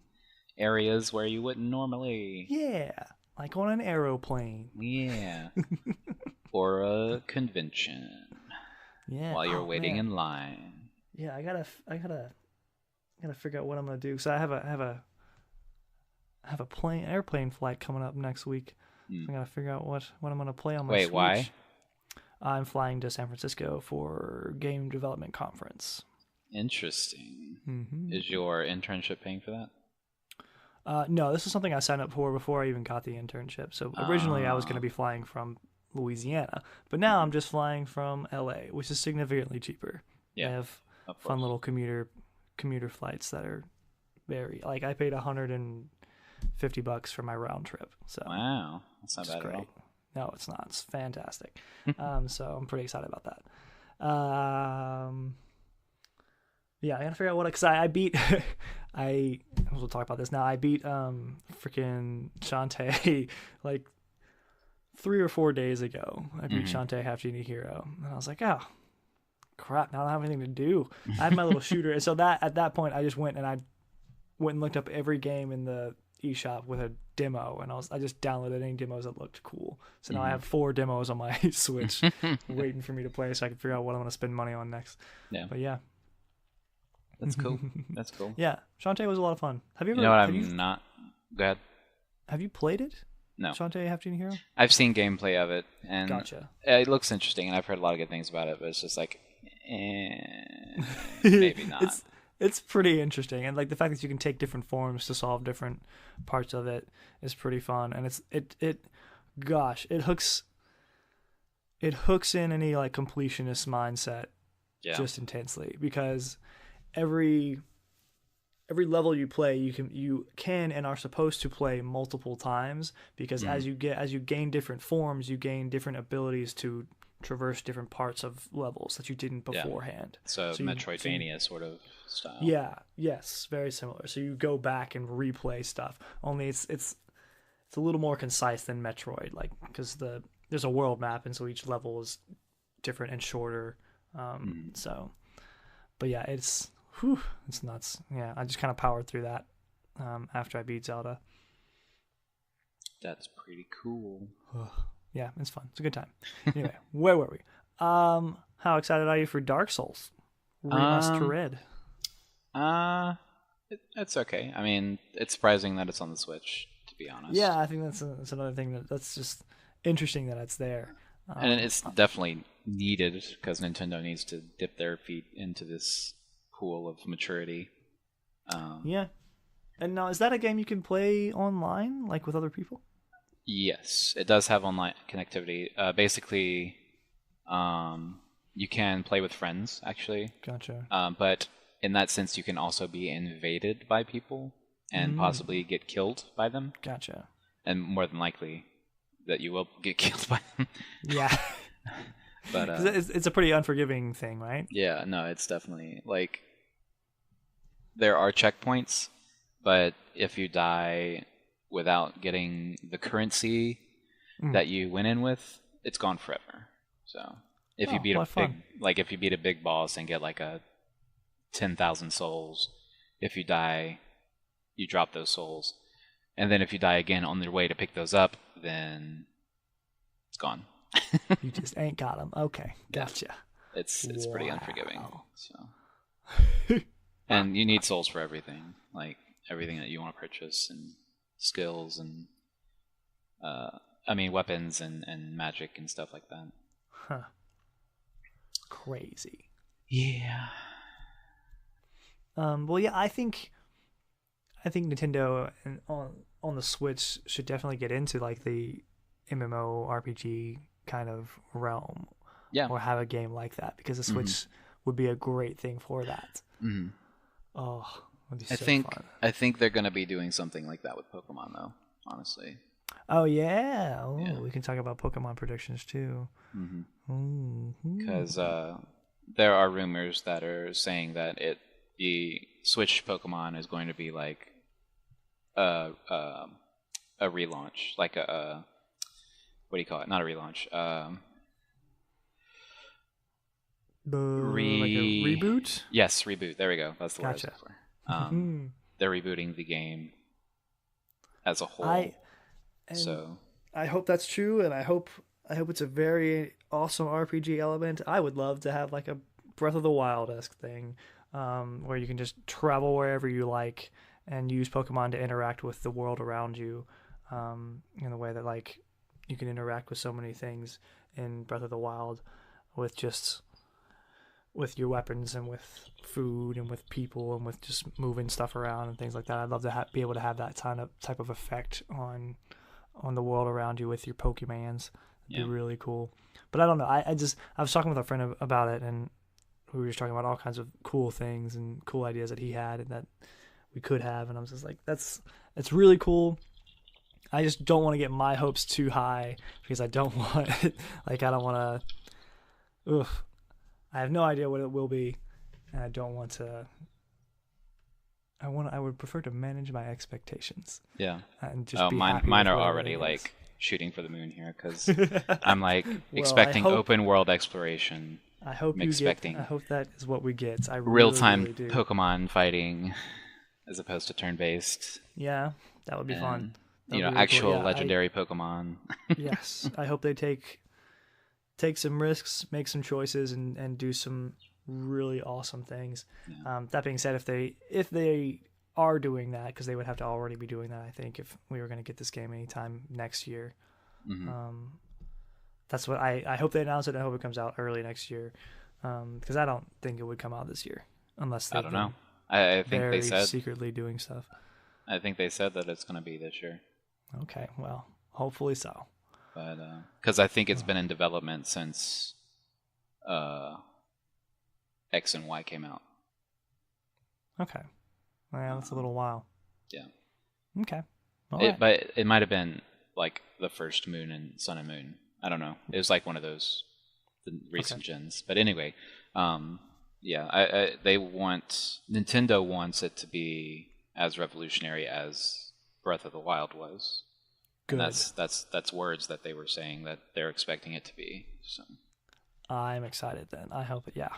areas where you wouldn't normally. Yeah, like on an aeroplane. Yeah. Or a convention. Yeah. While you're waiting in line. Yeah, I gotta figure out what I'm gonna do. So I have a airplane flight coming up next week. So I gotta figure out what I'm gonna play on my Switch. Wait, why? I'm flying to San Francisco for game development conference. Interesting. Mm-hmm. Is your internship paying for that? No, this is something I signed up for before I even got the internship. So originally I was going to be flying from Louisiana, but now I'm just flying from LA, which is significantly cheaper. Yeah, I have fun little commuter flights that are very, like, I paid $150 for my round trip. So wow, that's not bad at all. No, it's not. It's fantastic. So I'm pretty excited about that. Yeah, I gotta figure out what, because I beat we'll talk about this now. I beat freaking Shantae like 3 or 4 days ago. I beat Shantae Half Genie Hero, and I was like, oh crap! Now I don't have anything to do. I had my little shooter, and so at that point, I just went and looked up every game in the eShop with a demo, and I just downloaded any demos that looked cool. So now I have 4 demos on my Switch waiting for me to play, so I can figure out what I'm gonna spend money on next. Yeah, but yeah. That's cool. That's cool. Yeah, Shantae was a lot of fun. Have you ever? You know what? Not. Go ahead. Have you played it? No. Shantae Half Genie Hero? I've seen gameplay of it, and gotcha. It looks interesting, and I've heard a lot of good things about it. But it's just like, maybe not. It's pretty interesting, and like the fact that you can take different forms to solve different parts of it is pretty fun, and it hooks in any like completionist mindset just intensely, because every level you play, you can and are supposed to play multiple times, because as you gain different forms, you gain different abilities to traverse different parts of levels that you didn't beforehand. So Metroidvania sort of style. Yeah, yes, very similar. So you go back and replay stuff. Only it's a little more concise than Metroid, like, because there's a world map, and so each level is different and shorter. So, but yeah, it's nuts. Yeah, I just kind of powered through that after I beat Zelda. That's pretty cool. Yeah, it's fun. It's a good time. Anyway, where were we? How excited are you for Dark Souls Remastered? It's okay. I mean, it's surprising that it's on the Switch, to be honest. Yeah, I think that's another thing that's just interesting that it's there. And it's definitely needed, because Nintendo needs to dip their feet into this pool of maturity. Yeah. And now, is that a game you can play online, like with other people? Yes, it does have online connectivity. Basically, you can play with friends, actually. Gotcha. But in that sense, you can also be invaded by people and possibly get killed by them. Gotcha. And more than likely that you will get killed by them. Yeah. But it's a pretty unforgiving thing, right? Yeah, no, it's definitely, like, there are checkpoints, but if you die without getting the currency that you went in with, it's gone forever. So if you beat if you beat a big boss and get like a 10,000 souls, if you die, you drop those souls, and then if you die again on your way to pick those up, then it's gone. You just ain't got them. Okay, gotcha. Yeah. It's pretty unforgiving. So, and you need souls for everything, like everything that you want to purchase, and skills, and weapons and magic and stuff like that. Huh. Crazy. Yeah. Well, yeah, I think Nintendo on the Switch should definitely get into like the MMORPG kind of realm. Yeah. Or have a game like that, because the Switch would be a great thing for that. Mm-hmm. Oh, that'd be so fun. I think they're going to be doing something like that with Pokemon, though, honestly. Oh, yeah. Oh, yeah. We can talk about Pokemon predictions, too. Because there are rumors that are saying that the Switch Pokemon is going to be like a relaunch, like a what do you call it? Not a relaunch. Like a reboot? Yes, reboot. There we go. That's the word gotcha. I was looking for. They're rebooting the game as a whole. I hope that's true, and I hope it's a very awesome RPG element. I would love to have like a Breath of the Wild-esque thing, where you can just travel wherever you like and use Pokemon to interact with the world around you, in the way that like you can interact with so many things in Breath of the Wild with just with your weapons and with food and with people and with just moving stuff around and things like that. I'd love to be able to have that type of effect on the world around you with your Pokemans. It'd be really cool. But I don't know. I was talking with a friend about it, and we were just talking about all kinds of cool things and cool ideas that he had and that we could have, and I was just like, it's really cool. I just don't want to get my hopes too high because I don't want I don't want to. I have no idea what it will be, and I don't want to. I would prefer to manage my expectations. Yeah. And just be happy mine with are already like shooting for the moon here because I'm like expecting open world exploration. I hope I hope that is what we get. I real time really do. Pokemon fighting as opposed to turn based. Yeah, that would be fun. Actual legendary Pokemon. Yes, I hope they take some risks, make some choices, and do some really awesome things. Yeah. That being said, if they are doing that, because they would have to already be doing that, I think, if we were going to get this game anytime next year. Mm-hmm. That's what I hope they announce it. I hope it comes out early next year, because I don't think it would come out this year unless I don't know. I think they said secretly doing stuff. I think they said that it's going to be this year. Okay, well, hopefully so. But because I think it's been in development since X and Y came out. Okay, well, that's a little while. Yeah. Okay. But it might have been like the first Moon and Sun and Moon. I don't know. It was like one of those recent gens. But anyway, Nintendo wants it to be as revolutionary as Breath of the Wild was. Good. And that's words that they were saying that they're expecting it to be. So I'm excited then. I hope it. Yeah.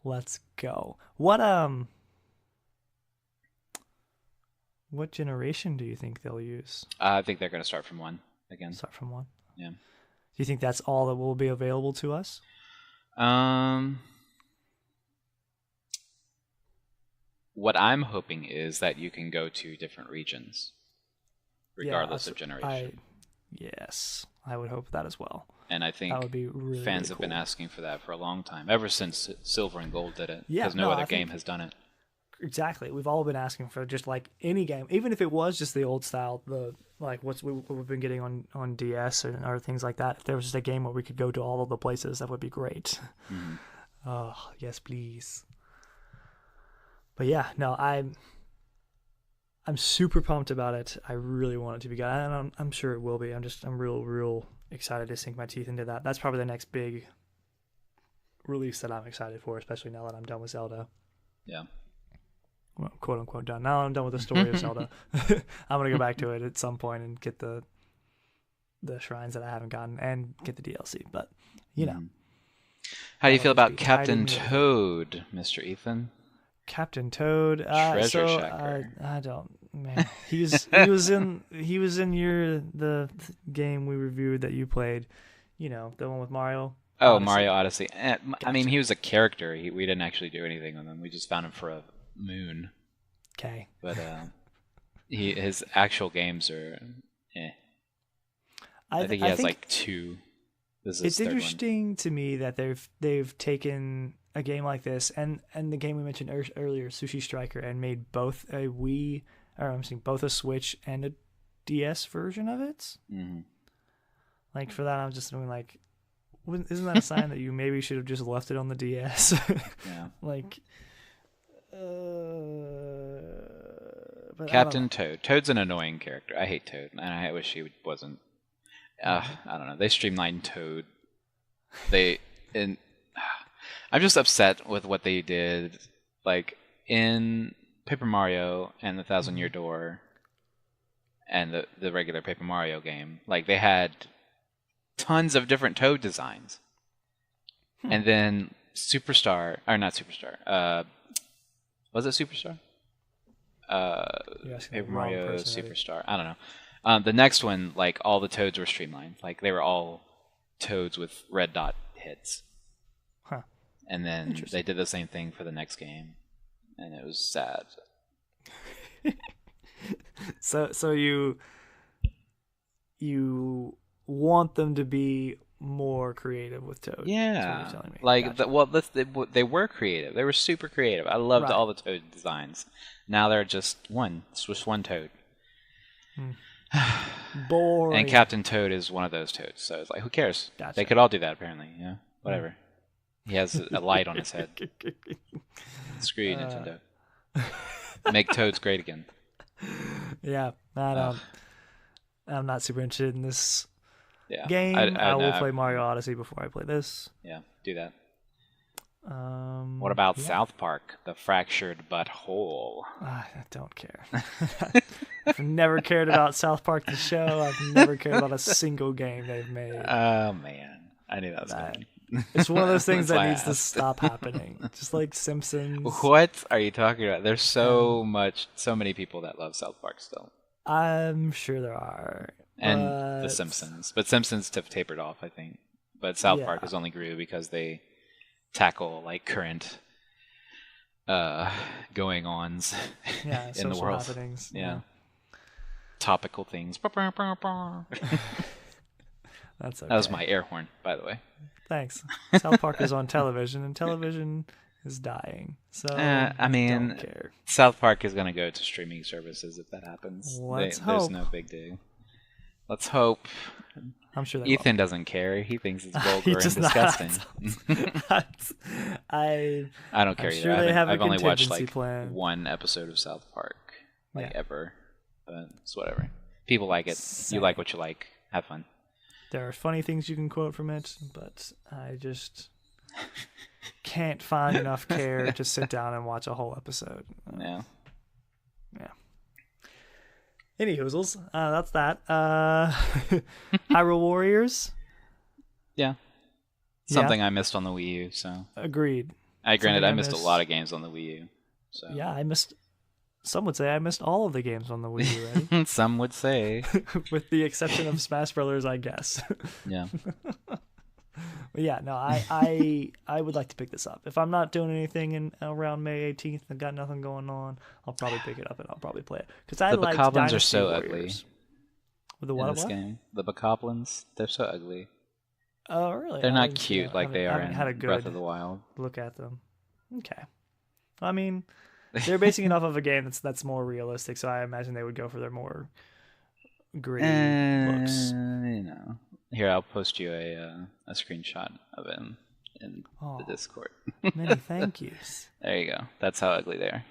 Let's go. What generation do you think they'll use? I think they're going to start from 1 again. Start from 1. Yeah. Do you think that's all that will be available to us? What I'm hoping is that you can go to different regions, regardless of generation. Yes, I would hope that as well. And I think that would be really, fans have been asking for that for a long time, ever since Silver and Gold did it. Because no other game has done it. Exactly. We've all been asking for just like any game, even if it was just the old style, what we've been getting on DS or things like that. If there was just a game where we could go to all of the places, that would be great. Mm-hmm. Oh, yes, please. But yeah, no, I'm super pumped about it. I really want it to be good, and I'm sure it will be. I'm real excited to sink my teeth into that. That's probably the next big release that I'm excited for, especially now that I'm done with Zelda. Yeah. Well, quote unquote done. Now I'm done with the story of Zelda. I'm gonna go back to it at some point and get the shrines that I haven't gotten and get the DLC. But you know, how do you feel about Captain Toad, Mr. Ethan? Captain Toad, Treasure Shacker. I don't, man. He was in the game we reviewed that you played. You know, the one with Mario. Oh, Odyssey. Mario Odyssey. Gotcha. I mean, he was a character. We didn't actually do anything with him. We just found him for a moon. Okay. But his actual games are I think he has like 2. This is it's interesting to me that they've taken a game like this and the game we mentioned earlier, Sushi Striker, and made both both a Switch and a DS version of it. Mm-hmm. Like for that, I'm just doing like, isn't that a sign that you maybe should have just left it on the DS? Yeah. Like, but Captain Toad. Toad's an annoying character. I hate Toad, and I wish he wasn't. I don't know. They streamlined Toad. I'm just upset with what they did. Like in Paper Mario and the Thousand Year Door, and the regular Paper Mario game, like they had tons of different Toad designs, and then Superstar, or not Superstar. Was it Superstar? Paper Mario Superstar. I don't know. The next one, like all the Toads were streamlined. Like they were all Toads with red dot hits. Huh. And then they did the same thing for the next game, and it was sad. So you want them to be more creative with Toad. Yeah, That's what you're telling me. like Gotcha. they were creative. They were super creative. I loved Right. all the Toad designs. Now they're just one. It's just one Toad. Boring. And Captain Toad is one of those Toads. So it's like, who cares? Gotcha. They could all do that apparently. Yeah, whatever. He has a light on his head. Screw you, Nintendo. Make Toads great again. Yeah, I'm not super interested in this game. I will play Mario Odyssey before I play this. Yeah, do that. What about South Park, The Fractured But Whole? I don't care. I've never cared about South Park the show. I've never cared about a single game they've made. Oh, man. I knew that was coming. It's one of those things that needs to stop happening. Just like Simpsons. What are you talking about? There's so many people that love South Park still. I'm sure there are. And The Simpsons. But Simpsons have tapered off, I think. But South Park has only grew because they tackle like current going-ons in the world. Happenings. Yeah. Topical things. That's okay. That was my air horn, by the way. Thanks. South Park is on television, and television is dying. So I mean, don't care. South Park is going to go to streaming services if that happens. Let's hope. There's no big deal. Let's hope. I'm sure Ethan doesn't care. He thinks it's vulgar and disgusting. I don't care sure either. I've only watched like plan. 1 episode of South Park, ever. But it's whatever. People like it. Same. You like what you like. Have fun. There are funny things you can quote from it, but I just can't find enough care to sit down and watch a whole episode. Yeah. Any hoozles. That's that. Hyrule Warriors. Yeah. Something I missed on the Wii U, so. Agreed. Granted, I missed a lot of games on the Wii U. So. Yeah, some would say I missed all of the games on the Wii U, Eddie. Some would say. With the exception of Smash Brothers, I guess. Yeah. But yeah, no, I would like to pick this up. If I'm not doing anything around May 18th and got nothing going on, I'll probably pick it up and I'll probably play it. Because I like Bokoblins Dynasty are so Warriors. ugly. With the what? In this game. The Bokoblins, they're so ugly. Oh, really? They're not cute like they are in Breath of the Wild. Look at them. Okay. I mean, they're basing it off of a game that's more realistic, so I imagine they would go for their more gritty looks. You know. Here, I'll post you a screenshot of it in the Discord. Many thank yous. There you go. That's how ugly they are.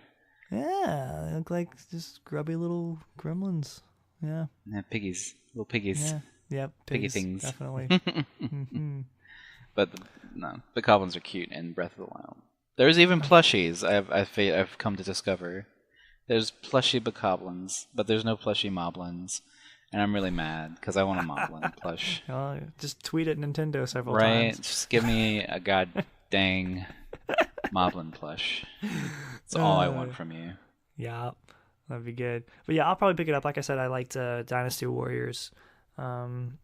Yeah, they look like just grubby little gremlins. Yeah. Yeah, piggies. Little piggies. Yeah. Yep. Piggy things. Definitely. Mm-hmm. But the goblins are cute in Breath of the Wild. There's even plushies. I've come to discover. There's plushy bokoblins, but there's no plushy moblins, and I'm really mad because I want a moblin plush. Just tweet at Nintendo several times. Right? Just give me a god dang moblin plush. That's all I want from you. Yeah, that'd be good. But yeah, I'll probably pick it up. Like I said, I liked Dynasty Warriors. When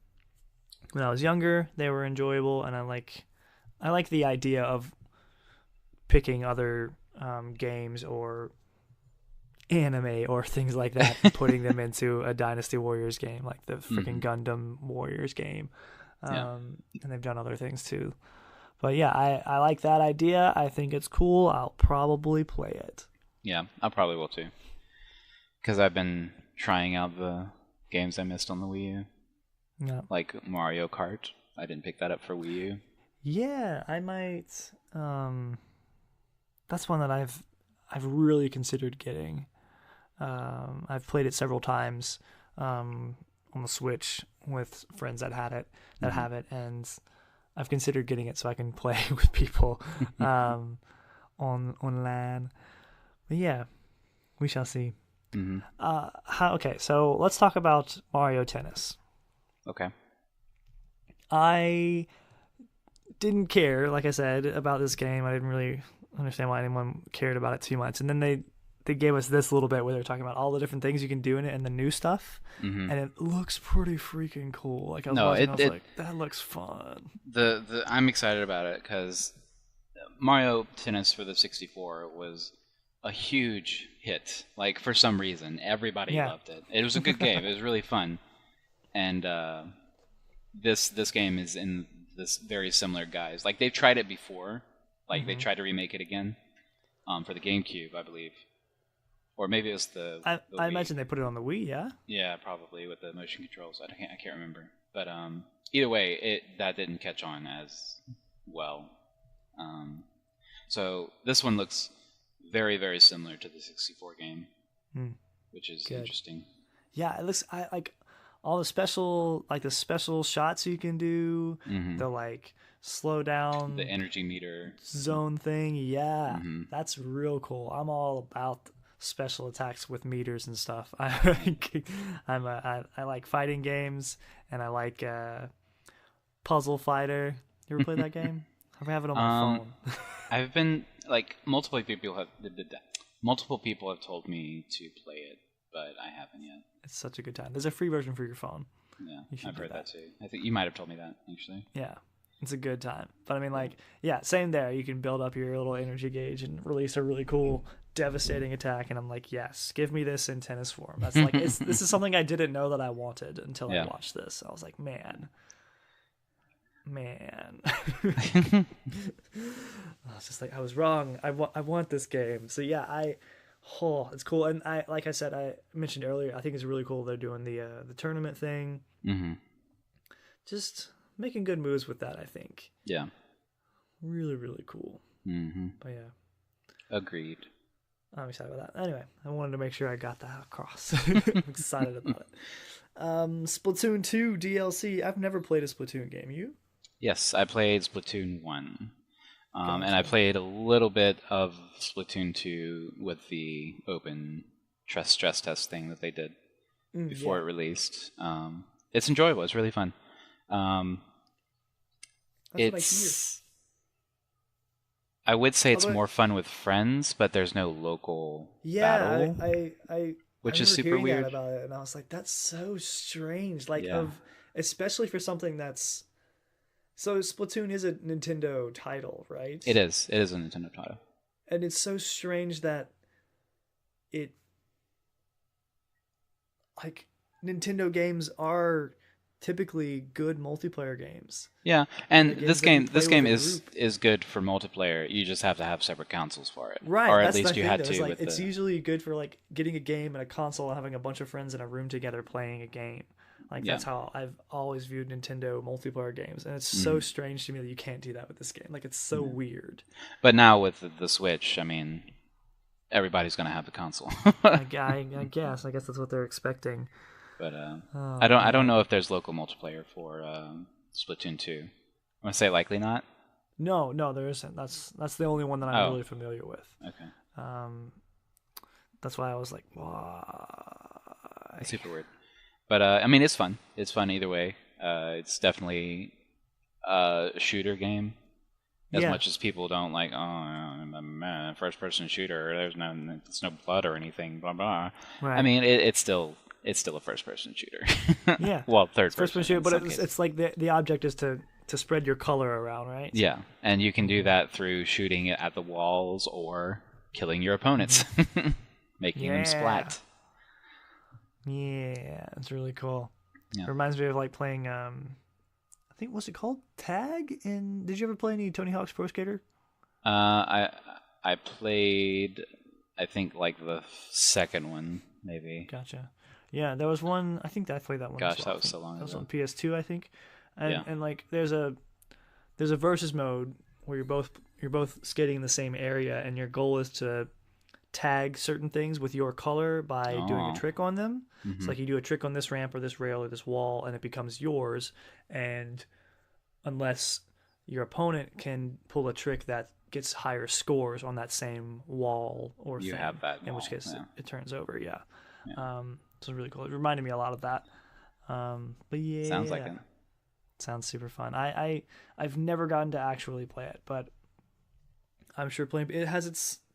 I was younger, they were enjoyable, and I like the idea of picking other games or anime or things like that and putting them into a Dynasty Warriors game, like the freaking Gundam Warriors game. And they've done other things too. But yeah, I like that idea. I think it's cool. I'll probably play it. Yeah, I probably will too. Because I've been trying out the games I missed on the Wii U. Yeah. Like Mario Kart. I didn't pick that up for Wii U. Yeah, I might. That's one that I've really considered getting. I've played it several times on the Switch with friends that have it, and I've considered getting it so I can play with people on LAN. But yeah, we shall see. Okay, so let's talk about Mario Tennis. Okay. I didn't care, like I said, about this game. I didn't really understand why anyone cared about it too much. And then they gave us this little bit where they're talking about all the different things you can do in it and the new stuff. And it looks pretty freaking cool. Like I was watching, I was like, that looks fun. I'm excited about it because Mario Tennis for the 64 was a huge hit. Like for some reason, everybody loved it. It was a good game. It was really fun. And this game is in this very similar guise. Like they've tried it before. Like they tried to remake it again for the GameCube, I believe, or maybe it was the I imagine they put it on the Wii. Yeah. Yeah, probably with the motion controls. I can't remember. But either way, that didn't catch on as well. So this one looks very, very similar to the 64 game, which is interesting. Yeah, it looks. I like all the special shots you can do. The like slow down, the energy meter zone thing. Yeah, that's real cool. I'm all about special attacks with meters and stuff. I like fighting games, and I like Puzzle Fighter. You ever played that game? I have it on my phone. I've been like multiple people have told me to play it, but I haven't yet. It's such a good time. There's a free version for your phone. Yeah, I've heard that too. I think you might have told me that actually. Yeah, it's a good time. But I mean, like, yeah, same there. You can build up your little energy gauge and release a really cool, devastating attack. And I'm like, yes, give me this in tennis form. That's like, this is something I didn't know that I wanted until I watched this. I was like, man. I was just like, I was wrong. I want this game. So yeah, it's cool. And like I said, I mentioned earlier, I think it's really cool they're doing the tournament thing. Just making good moves with that, I think. Yeah. Really, really cool. But yeah. Agreed. I'm excited about that. Anyway, I wanted to make sure I got that across. I'm excited about it. Splatoon 2 DLC. I've never played a Splatoon game. You? Yes, I played Splatoon 1. And I played a little bit of Splatoon 2 with the open stress test thing that they did before it released. It's enjoyable. It's really fun. I would say it's more fun with friends, but there's no local battle. Which is super weird about it, and I was like, that's so strange. Like, especially for something that's. So Splatoon is a Nintendo title, right? It is. It is a Nintendo title. And it's so strange that like Nintendo games are typically good multiplayer games. Yeah, and this game is good for multiplayer. You just have to have separate consoles for it, right? Or at least you had to. Like, it's usually good for like getting a game and a console and having a bunch of friends in a room together playing a game. Like that's how I've always viewed Nintendo multiplayer games, and it's so strange to me that you can't do that with this game. Like it's so weird. But now with the Switch, I mean, everybody's gonna have the console. I guess that's what they're expecting. But I don't know if there's local multiplayer for Splatoon 2. I'm gonna say likely not. No, there isn't. That's the only one that I'm really familiar with. Okay. That's why I was like, why? That's super weird. But I mean, it's fun. It's fun either way. It's definitely a shooter game. As much as people don't like, first-person shooter. There's no blood or anything. Blah blah. Right. I mean, it's still a first-person shooter. Yeah. Well, first-person shooter, but it's like the object is to spread your color around, right? Yeah, and you can do that through shooting it at the walls or killing your opponents, making them splat. Yeah, it's really cool. Yeah. It reminds me of like playing, I think, what's it called? Tag? Did you ever play any Tony Hawk's Pro Skater? I played, I think, like the second one, maybe. Gotcha. Yeah, there was one, I think I played that one. Gosh, that was so long ago. That was on PS2, I think. And like there's a versus mode where you're both skating in the same area, and your goal is to tag certain things with your color by doing a trick on them. It's like you do a trick on this ramp or this rail or this wall, and it becomes yours. And unless your opponent can pull a trick that gets higher scores on that same wall or you thing, have that in which case it turns over. Yeah. So really cool. It reminded me a lot of that. But yeah, sounds like it. Sounds super fun. I've never gotten to actually play it, but I'm sure playing it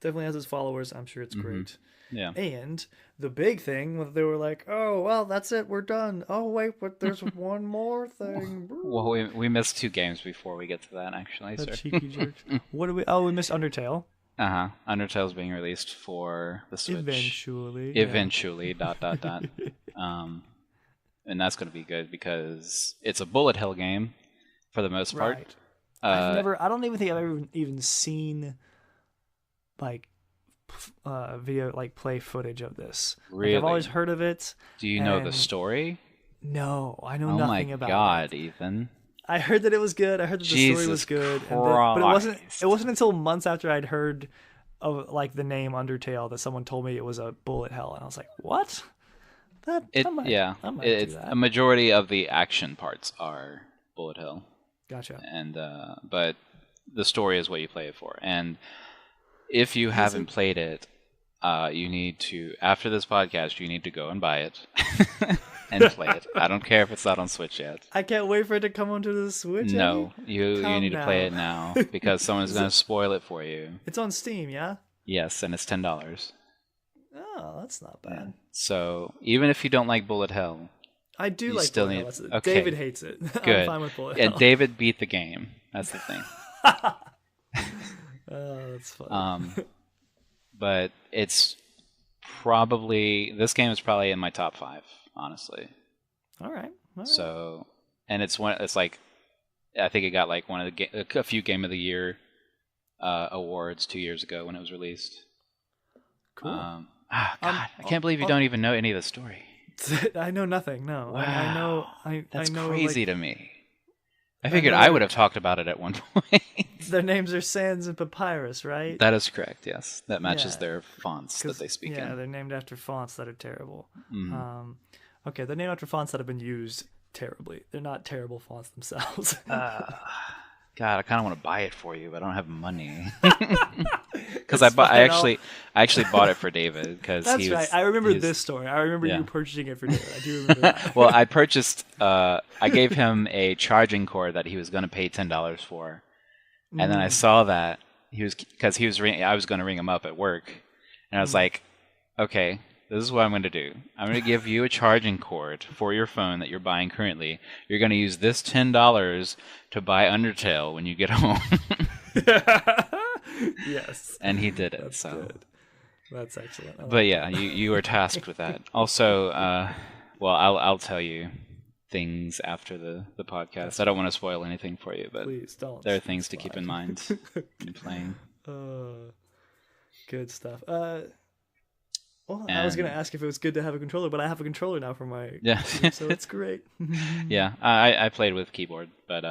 definitely has its followers. I'm sure it's great. Yeah. And the big thing, they were like, "Oh, well, that's it. We're done." Oh, wait, but there's one more thing. Well, we missed 2 games before we get to that, actually. That cheeky jerk. What do we? Oh, we missed Undertale. Undertale's being released for the Switch. Eventually. ... And that's going to be good because it's a bullet hell game, for the most part. Right. I don't even think I've ever even seen like video, like play footage of this. Really? Like, I've always heard of it. Do you know the story? No, I know nothing about it. Oh my God, Ethan. I heard that it was good. I heard that the story was good. But it wasn't until months after I'd heard of like the name Undertale that someone told me it was a bullet hell, and I was like, what? I might do that. A majority of the action parts are bullet hell. Gotcha. And but the story is what you play it for. And if you haven't played it, you need to, after this podcast, you need to go and buy it and play it. I don't care if it's not on Switch yet. I can't wait for it to come onto the Switch. No, you need to play it now because someone's going to spoil it for you. It's on Steam, yeah? Yes, and it's $10. Oh, that's not bad. Yeah. So even if you don't like bullet hell, I do like still bullet hell. Okay. David hates it. Good. I'm fine with bullet hell. And David beat the game. That's the thing. Oh, that's funny. But it's probably, this game is probably in my top 5, honestly. All right. So, and it's like, I think it got like one of a few Game of the Year awards 2 years ago when it was released. Cool. God, I can't believe you don't even know any of the story. I know nothing. No, wow. That's I know, crazy to me. I figured I would have talked about it at one point. Their names are Sans and Papyrus, right? That is correct, yes. That matches their fonts that they speak in. Yeah, they're named after fonts that are terrible. Mm-hmm. Okay, they're named after fonts that have been used terribly. They're not terrible fonts themselves. God, I kind of want to buy it for you, but I don't have money. Because I actually bought it for David. Because that's right. I remember this story. I remember you purchasing it for David. I do remember that. Well, I purchased. I gave him a charging cord that he was going to pay $10 for, and then I saw that I was going to ring him up at work, and I was like, okay, this is what I'm going to do. I'm going to give you a charging cord for your phone that you're buying currently. You're going to use this $10 to buy Undertale when you get home. Yes. And he did it. That's good. That's excellent. But yeah, you were tasked with that. Also, well, I'll tell you things after the podcast. I don't want to spoil anything for you, but please don't. There are things to keep in mind when playing. Good stuff. Well, I was going to ask if it was good to have a controller, but I have a controller now for my computer, so it's great. Yeah, I played with keyboard, but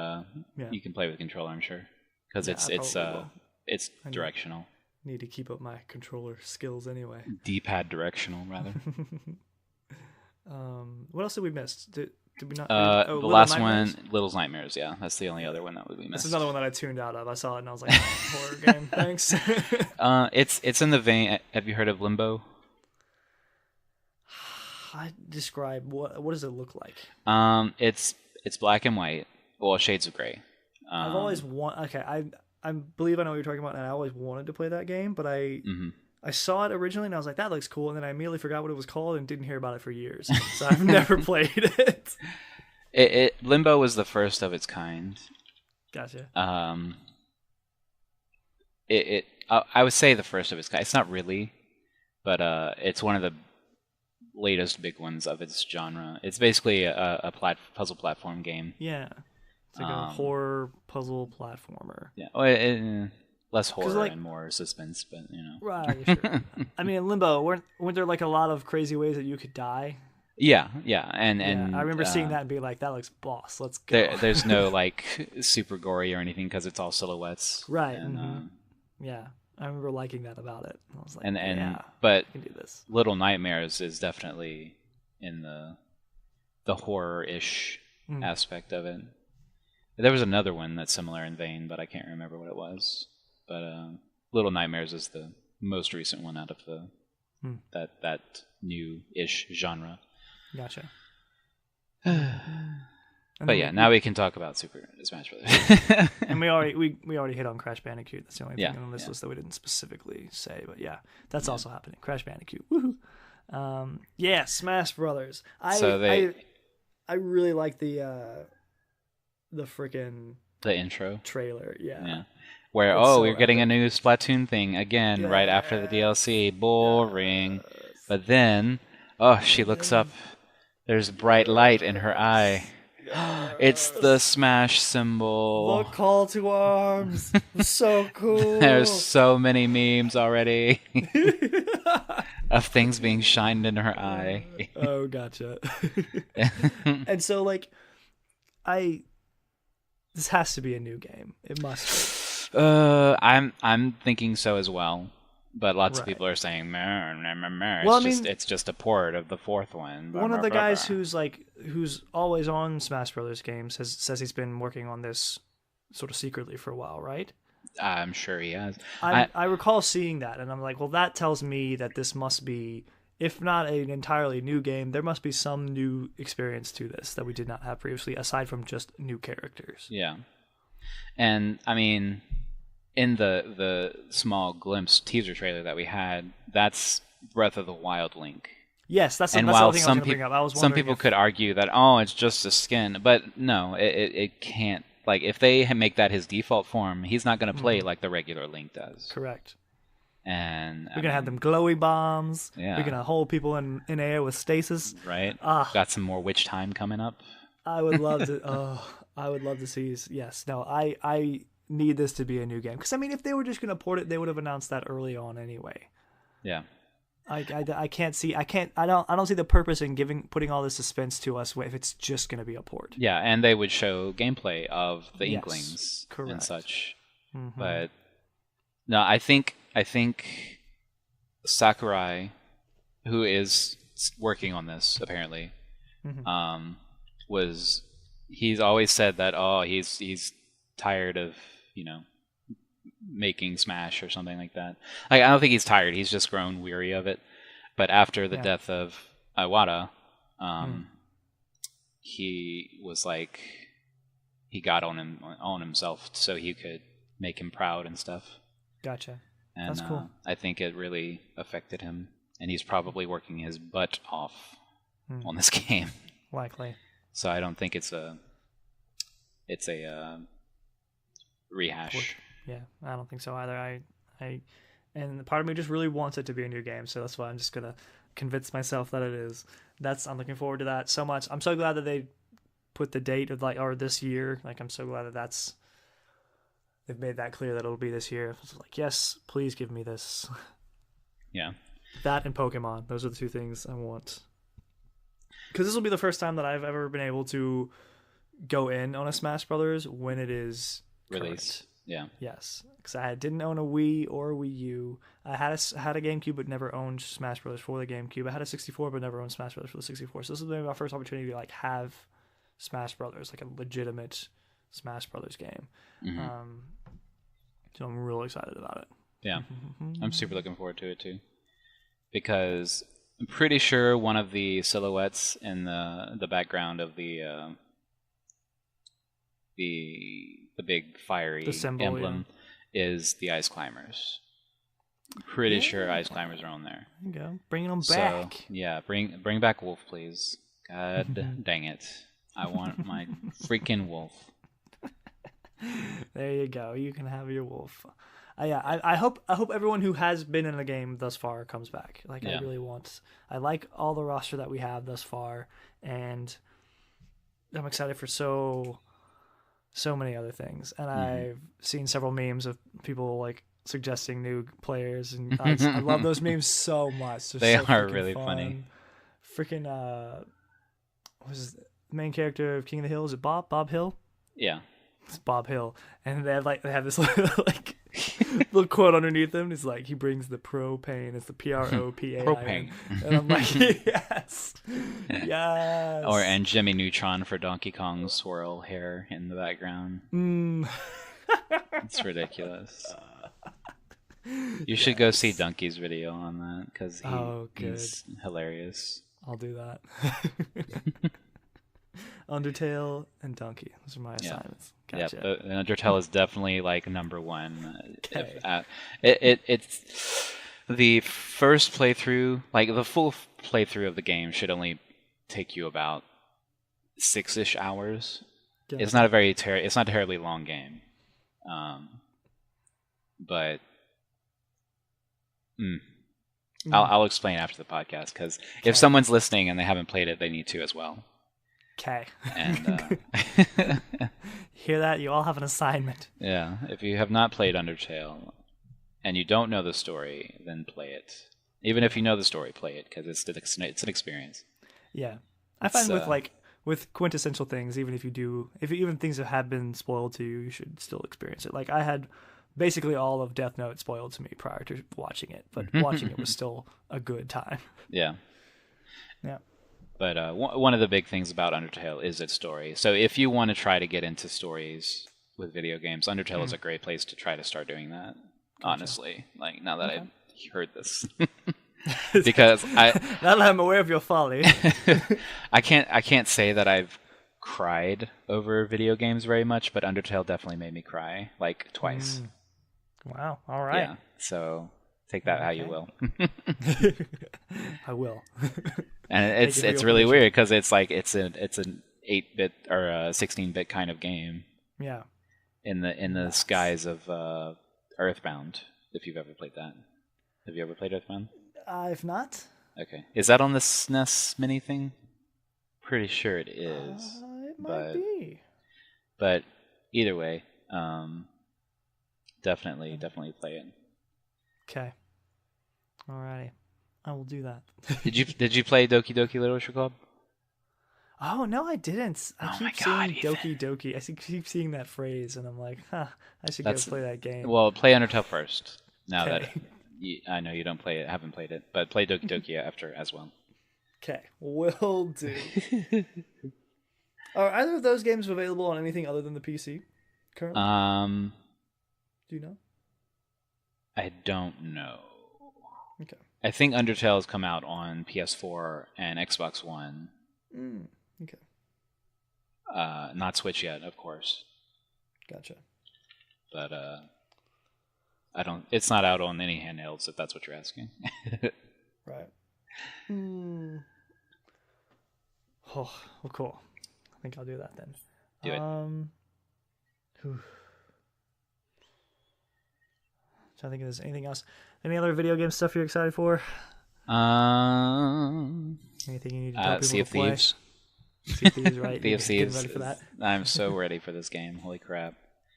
you can play with controller, I'm sure, because it's directional. Need to keep up my controller skills anyway. D-pad directional, rather. What else did we miss? Did we not? The last one, Little's Nightmares. Yeah, that's the only other one that we missed. That's another one that I tuned out of. I saw it and I was like, horror game. Thanks. It's in the vein. Have you heard of Limbo? I describe what does it look like? It's black and white. Well, shades of gray. I've always I believe I know what you're talking about, and I always wanted to play that game, but I saw it originally and I was like, that looks cool, and then I immediately forgot what it was called and didn't hear about it for years. So I've never played it. Limbo was the first of its kind. Gotcha. I would say the first of its kind. It's not really, but it's one of the latest big ones of its genre. It's basically a puzzle platform game. Yeah. It's like a horror puzzle platformer. Yeah. Less horror and more suspense, but you know. Right, sure. I mean, in Limbo, weren't there like a lot of crazy ways that you could die? Yeah, and I remember seeing that and being like, that looks boss. Let's go. There's no like super gory or anything because it's all silhouettes. Right. And, yeah. I remember liking that about it. I was like, but I can do this. Little Nightmares is definitely in the horror-ish aspect of it. There was another one that's similar in vein, but I can't remember what it was. But Little Nightmares is the most recent one out of that new-ish genre. Gotcha. But yeah, now we can talk about Super Smash Brothers. And we already hit on Crash Bandicoot. That's the only thing on this list that we didn't specifically say. But yeah, that's also happening. Crash Bandicoot. Woohoo! Yeah, Smash Brothers. I really like the freaking intro trailer. Yeah. Where we're getting a new Splatoon thing again right after the DLC. Boring. But then she looks up. There's bright light in her eye. It's the Smash symbol. The call to arms. So cool. There's so many memes already of things being shined in her eye. Oh, gotcha. And so, like, this has to be a new game. It must be. I'm thinking so as well. But lots of people are saying, it's just a port of the fourth one. One of the guys who's always on Smash Brothers games says he's been working on this sort of secretly for a while, right? I'm sure he has. I recall seeing that, and I'm like, well, that tells me that this must be, if not an entirely new game, there must be some new experience to this that we did not have previously, aside from just new characters. Yeah. And, I mean, in the small glimpse teaser trailer that we had, that's Breath of the Wild Link. Yes, that's the thing I was going to bring up. Some people could argue that, it's just a skin. But no, it can't. Like, if they make that his default form, he's not going to play like the regular Link does. Correct. And we're going to have them glowy bombs. Yeah. We're going to hold people in air with stasis. Right. Got some more witch time coming up. I would love to. I would love to see. Yes. No. I need this to be a new game, because I mean, if they were just going to port it, they would have announced that early on anyway. Yeah. I can't see. I don't see the purpose in putting all this suspense to us if it's just going to be a port. Yeah, and they would show gameplay of the Inklings and such. Mm-hmm. But no, I think Sakurai, who is working on this apparently, he's always said that he's tired of making Smash or something like that. I don't think he's tired. He's just grown weary of it. But after the death of Iwata, he was like, he got on himself so he could make him proud and stuff. Gotcha. And, that's cool. I think it really affected him, and he's probably working his butt off on this game. Likely. So I don't think it's a rehash. Yeah, I don't think so either. And part of me just really wants it to be a new game, so that's why I'm just gonna convince myself that it is. I'm looking forward to that so much. I'm so glad that they put the date of or this year. Like, I'm so glad that they've made that clear that it'll be this year. It's like, yes, please give me this. Yeah. That and Pokemon. Those are the two things I want. Because this will be the first time that I've ever been able to go in on a Smash Brothers when it is released. Yeah. Yes, because I didn't own a Wii or a Wii U. I had a GameCube, but never owned Smash Brothers for the GameCube. I had a 64, but never owned Smash Brothers for the 64. So this is maybe my first opportunity to have Smash Brothers, like a legitimate Smash Brothers game. Mm-hmm. So I'm real excited about it. Yeah, I'm super looking forward to it too, because I'm pretty sure one of the silhouettes in the background of the big fiery emblem is the Ice Climbers. I'm pretty sure Ice Climbers are on there. There you go. Bringing them back. So, yeah, bring back Wolf, please. God dang it. I want my freaking Wolf. There you go. You can have your Wolf. I hope everyone who has been in the game thus far comes back. I really want. I like all the roster that we have thus far, and I'm excited for so many other things. And I've seen several memes of people suggesting new players, and I love those memes so much. They are really funny. Freaking what was the main character of King of the Hill? Is it Bob Hill? Yeah, it's Bob Hill, and they have this little quote underneath him. It's he brings the propane. It's the PROPAIN. Propane. And I'm like, yes. And Jimmy Neutron for Donkey Kong's swirl hair in the background. It's ridiculous. You should go see Donkey's video on that, because he's hilarious. I'll do that. Undertale and Donkey. Those are my assignments. Gotcha. Yeah, Undertale is definitely number one. Okay. It's the first playthrough, the full playthrough of the game should only take you about 6-ish hours. Gotcha. It's not it's not a terribly long game, but I'll explain after the podcast, because if someone's listening and they haven't played it, they need to as well. Okay. And hear that? You all have an assignment. yeah, if you have not played Undertale and you don't know the story, then play it. Even if you know the story, play it because it's an experience. Yeah, I find with quintessential things, even if even things that have been spoiled to you, you should still experience it. Like I had basically all of Death Note spoiled to me prior to watching it, but watching it was still a good time. Yeah. Yeah. But one of the big things about Undertale is its story. So if you want to try to get into stories with video games, Undertale is a great place to try to start doing that. Gotcha. Honestly, like now that I've heard this, because now that I'm aware of your folly, I can't say that I've cried over video games very much, but Undertale definitely made me cry like twice. Wow! All right. Yeah. So take that how you will. I will. And it's really weird because it's like it's an 8-bit or a 16-bit kind of game. Yeah. In the skies of Earthbound, if you've ever played that. Have you ever played Earthbound? I've not. Okay. Is that on the SNES Mini thing? Pretty sure it is. It might be. But either way, definitely play it. Okay. Alrighty. I will do that. Did you play Doki Doki Literature Club? Oh no, I didn't. I keep seeing Doki Doki. I keep seeing that phrase, and I'm like, I should go play that game. Well, play Undertale first. Now that I know you haven't played it, but play Doki Doki after as well. Okay, will do. Are either of those games available on anything other than the PC currently? Do you know? I don't know. Okay. I think Undertale has come out on PS4 and Xbox One. Okay. Not Switch yet, of course. Gotcha. But I don't. It's not out on any handhelds, if that's what you're asking. Right. Oh, well, cool. I think I'll do that then. Do it. Trying to think if there's anything else. Any other video game stuff you're excited for? Anything you need to tell people Sea of to play? Thieves. Sea of Thieves, right? Sea of Thieves. Ready for that? I'm so ready for this game. Holy crap!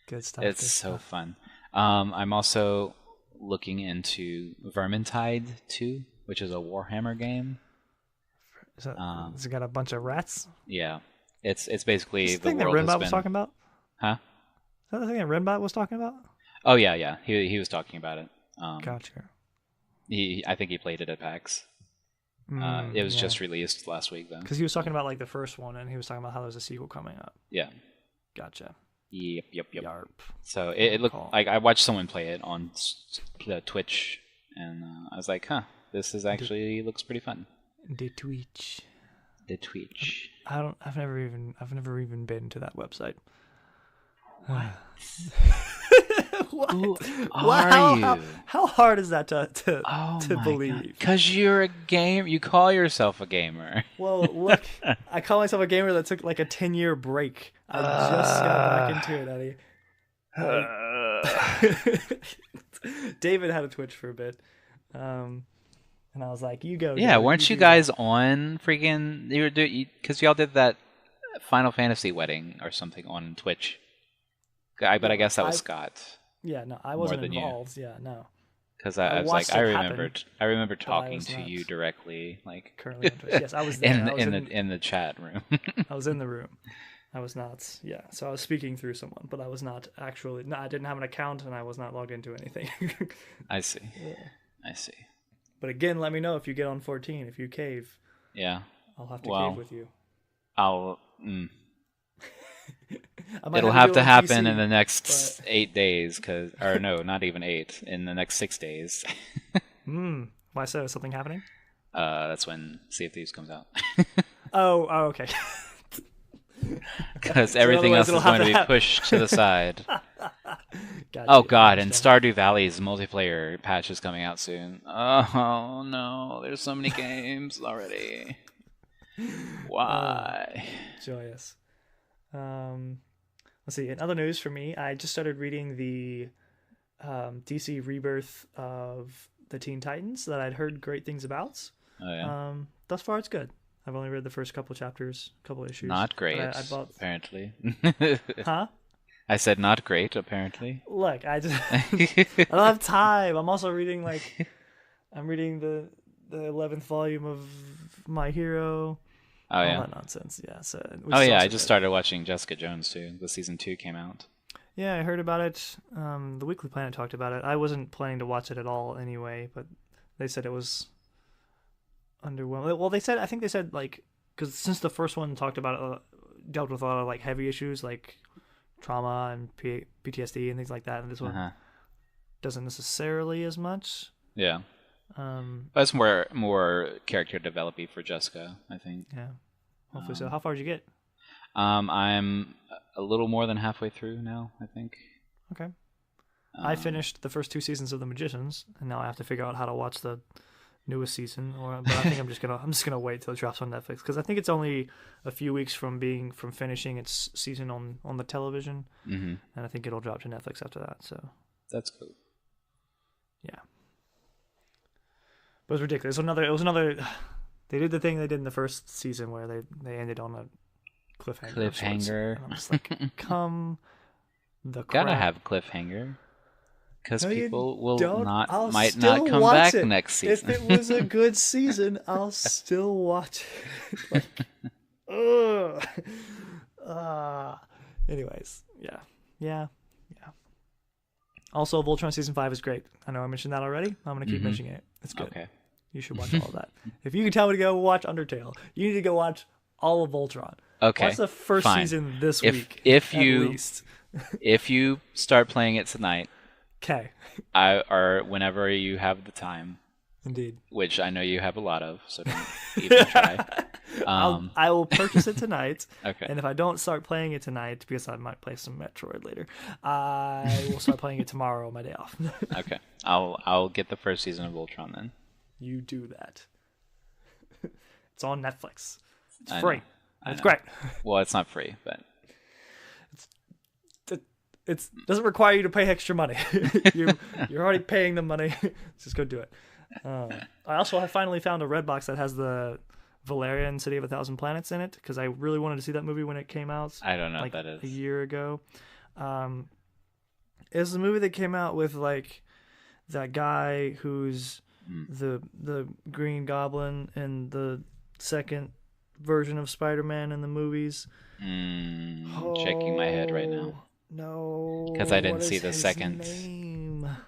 Good stuff. It's so fun. I'm also looking into Vermintide 2, which is a Warhammer game. Has it got a bunch of rats? Yeah, it's basically the thing that Renbot was talking about. Huh? Is that the thing that Renbot was talking about? Oh yeah. He was talking about it. Gotcha. I think he played it at PAX. It was just released last week, though. Because he was talking about like the first one, and he was talking about how there's a sequel coming up. Yeah. Gotcha. Yep. Yarp. So it looked like I watched someone play it on Twitch, and I was like, this is actually looks pretty fun. The Twitch. I've never even been to that website. What? What? Who are you? How hard is that to believe? Because you're a game. You call yourself a gamer. Well, look, I call myself a gamer that took like a 10-year break. I just got back into it, Eddie. David had a Twitch for a bit, and I was like, "You go." Yeah, weren't you guys on freaking? You were because y'all did that Final Fantasy wedding or something on Twitch. But I guess that was Scott. Yeah, no, I wasn't involved. Yeah, no. Because I was like, I remember talking to you directly, like currently on Twitch. Yes, I was there. in the chat room. I was in the room. I was not. Yeah, so I was speaking through someone, but I was not actually. No, I didn't have an account, and I was not logged into anything. I see. Yeah. I see. But again, let me know if you get on 14. If you cave. Yeah. I'll have to cave with you. I'll. It'll have to happen in the next 8 days, not even 8. In the next 6 days. Why so? Is something happening? That's when Sea of Thieves comes out. Oh, okay. Because everything else is going to be pushed to the side. Oh god, and Stardew Valley's multiplayer patch is coming out soon. Oh no, there's so many games already. Why? Joyous. Let's see. In other news for me, I just started reading the DC Rebirth of the Teen Titans that I'd heard great things about. Oh, yeah. Thus far, it's good. I've only read the first couple chapters, couple issues. Not great, I bought... apparently. Huh? I said not great, apparently. Look, I don't have time. I'm also reading I'm reading the 11th volume of My Hero. Oh, all yeah. that nonsense. Yeah. So. I just started watching Jessica Jones too. The season 2 came out. Yeah, I heard about it. The Weekly Planet talked about it. I wasn't planning to watch it at all anyway, but they said it was underwhelming. Well, I think they said because since the first one talked about dealt with a lot of heavy issues like trauma and PTSD and things like that, and this one doesn't necessarily as much. Yeah. That's more character developing for Jessica, I think. Yeah. Hopefully so. How far did you get? I'm a little more than halfway through now, I think. Okay. I finished the first 2 seasons of The Magicians, and now I have to figure out how to watch the newest season. But I think I'm just gonna wait till it drops on Netflix because I think it's only a few weeks from finishing its season on the television, and I think it'll drop to Netflix after that. So that's cool. Yeah. But it was ridiculous. It was another. They did the thing they did in the first season where they ended on a cliffhanger. And I'm just like, come the crap. Gotta have cliffhanger. Because people might still not come watch back it. next season. If it was a good season, I'll still watch it. Anyways, yeah. Also, Voltron Season 5 is great. I know I mentioned that already. I'm going to keep mentioning it. It's good. Okay. You should watch all of that. If you can tell me to go watch Undertale, you need to go watch all of Voltron. Okay. Watch the first season this week. If you start playing it tonight, okay, or whenever you have the time, indeed, which I know you have a lot of, so don't even try. I will purchase it tonight. Okay. And if I don't start playing it tonight, because I might play some Metroid later, I will start playing it tomorrow on my day off. Okay. I'll get the first season of Voltron then. You do that. It's on Netflix. It's free. It's great. Well, it's not free, but it doesn't require you to pay extra money. You're already paying the money. Just go do it. I also have finally found a Redbox that has the Valerian City of a Thousand Planets in it because I really wanted to see that movie when it came out. I don't know what that is. A year ago. It's a movie that came out with that guy who's the Green Goblin in the second version of Spider-Man in the movies. Checking my head right now. No. Because I didn't see the second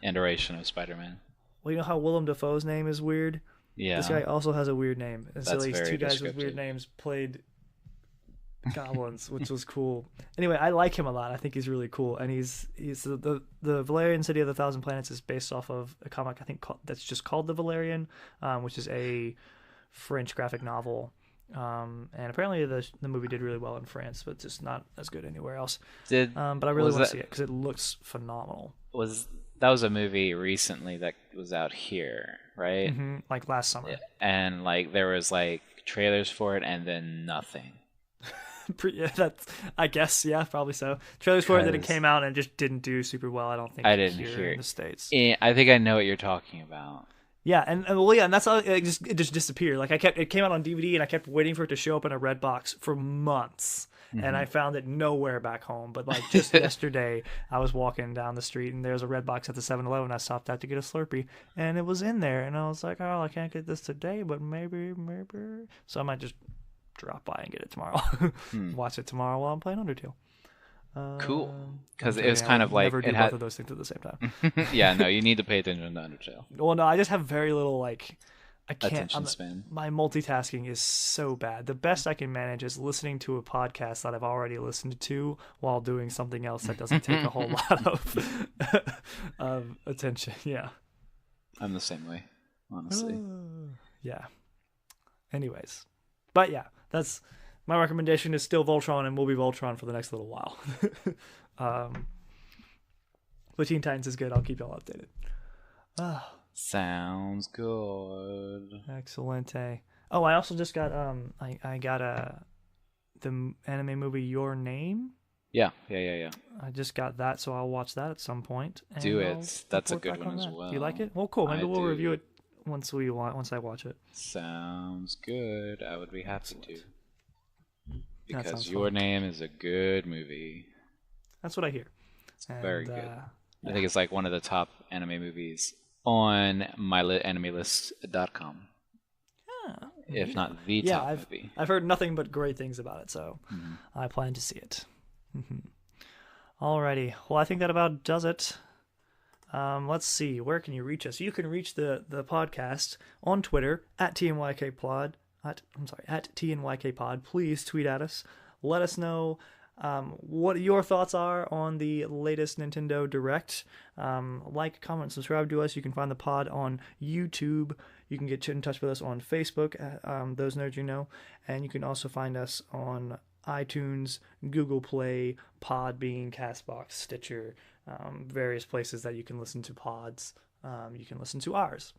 iteration of Spider-Man. Well, you know how Willem Dafoe's name is weird? Yeah. This guy also has a weird name. And so these 2 guys descriptive. with weird names played goblins, which was cool. Anyway, I like him a lot. I think he's really cool. And he's the Valerian City of the Thousand Planets is based off of a comic I think that's just called The Valerian, which is a French graphic novel. And apparently the movie did really well in France, but just not as good anywhere else. But I really want to see it because it looks phenomenal. That was a movie recently that was out here, right? Mm-hmm, like last summer. And there was trailers for it and then nothing. That's, I guess, yeah, probably so. Trailers for it that it came out and just didn't do super well. I don't think I didn't hear in the States. I think I know what you're talking about. Yeah, and that's how it just disappeared. It came out on DVD and I kept waiting for it to show up in a Redbox for months. And I found it nowhere back home. But just yesterday, I was walking down the street and there was a Redbox at the 7-Eleven. I stopped out to get a Slurpee, and it was in there. And I was like, oh, I can't get this today, but maybe. So I might just drop by and get it tomorrow. Watch it tomorrow while I'm playing Undertale. Cool, because it was kind of like never do both of those things at the same time. Yeah, no, you need to pay attention to Undertale. Well, no, I just have very little I can't. Attention span. My multitasking is so bad. The best I can manage is listening to a podcast that I've already listened to while doing something else that doesn't take a whole lot of attention. Yeah, I'm the same way, honestly. Yeah. Anyways, but yeah, that's. My recommendation is still Voltron and will be Voltron for the next little while. But Teen Titans is good. I'll keep y'all updated. Sounds good. Excellent. Oh, I also just got I got the anime movie Your Name. Yeah. I just got that, so I'll watch that at some point. Do it. That's a good one as well. Do you like it? Well, cool. Maybe we'll review it once I watch it. Sounds good. I would be happy to. Because Your Name is a good movie. That's what I hear. It's very good. I think it's like one of the top anime movies on myanimelist.com. If not the top movie. I've heard nothing but great things about it, so I plan to see it. Alrighty. Well, I think that about does it. Let's see. Where can you reach us? You can reach the podcast on Twitter at TNYKPod. At TNYKPod. Please tweet at us. Let us know what your thoughts are on the latest Nintendo Direct. Like, comment, subscribe to us. You can find the pod on YouTube. You can get in touch with us on Facebook, Those Nerds You Know. And you can also find us on iTunes, Google Play, Podbean, Castbox, Stitcher, various places that you can listen to pods. You can listen to ours.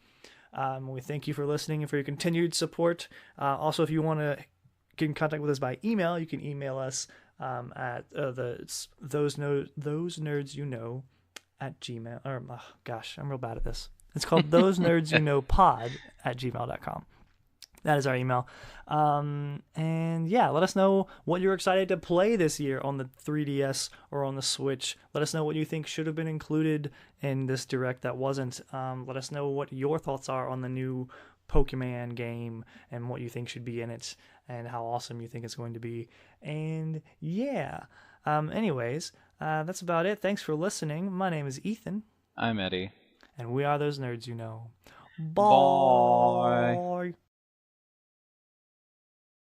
We thank you for listening and for your continued support. Also, if you want to get in contact with us by email, you can email us at those nerds you know at Gmail. Or gosh, I'm real bad at this. It's called thosenerdsyouknowpod at gmail.com. That is our email. And yeah, let us know what you're excited to play this year on the 3DS or on the Switch. Let us know what you think should have been included in this Direct that wasn't. Let us know what your thoughts are on the new Pokemon game and what you think should be in it and how awesome you think it's going to be. And yeah, anyways, that's about it. Thanks for listening. My name is Ethan. I'm Eddie. And we are Those Nerds You Know. Bye.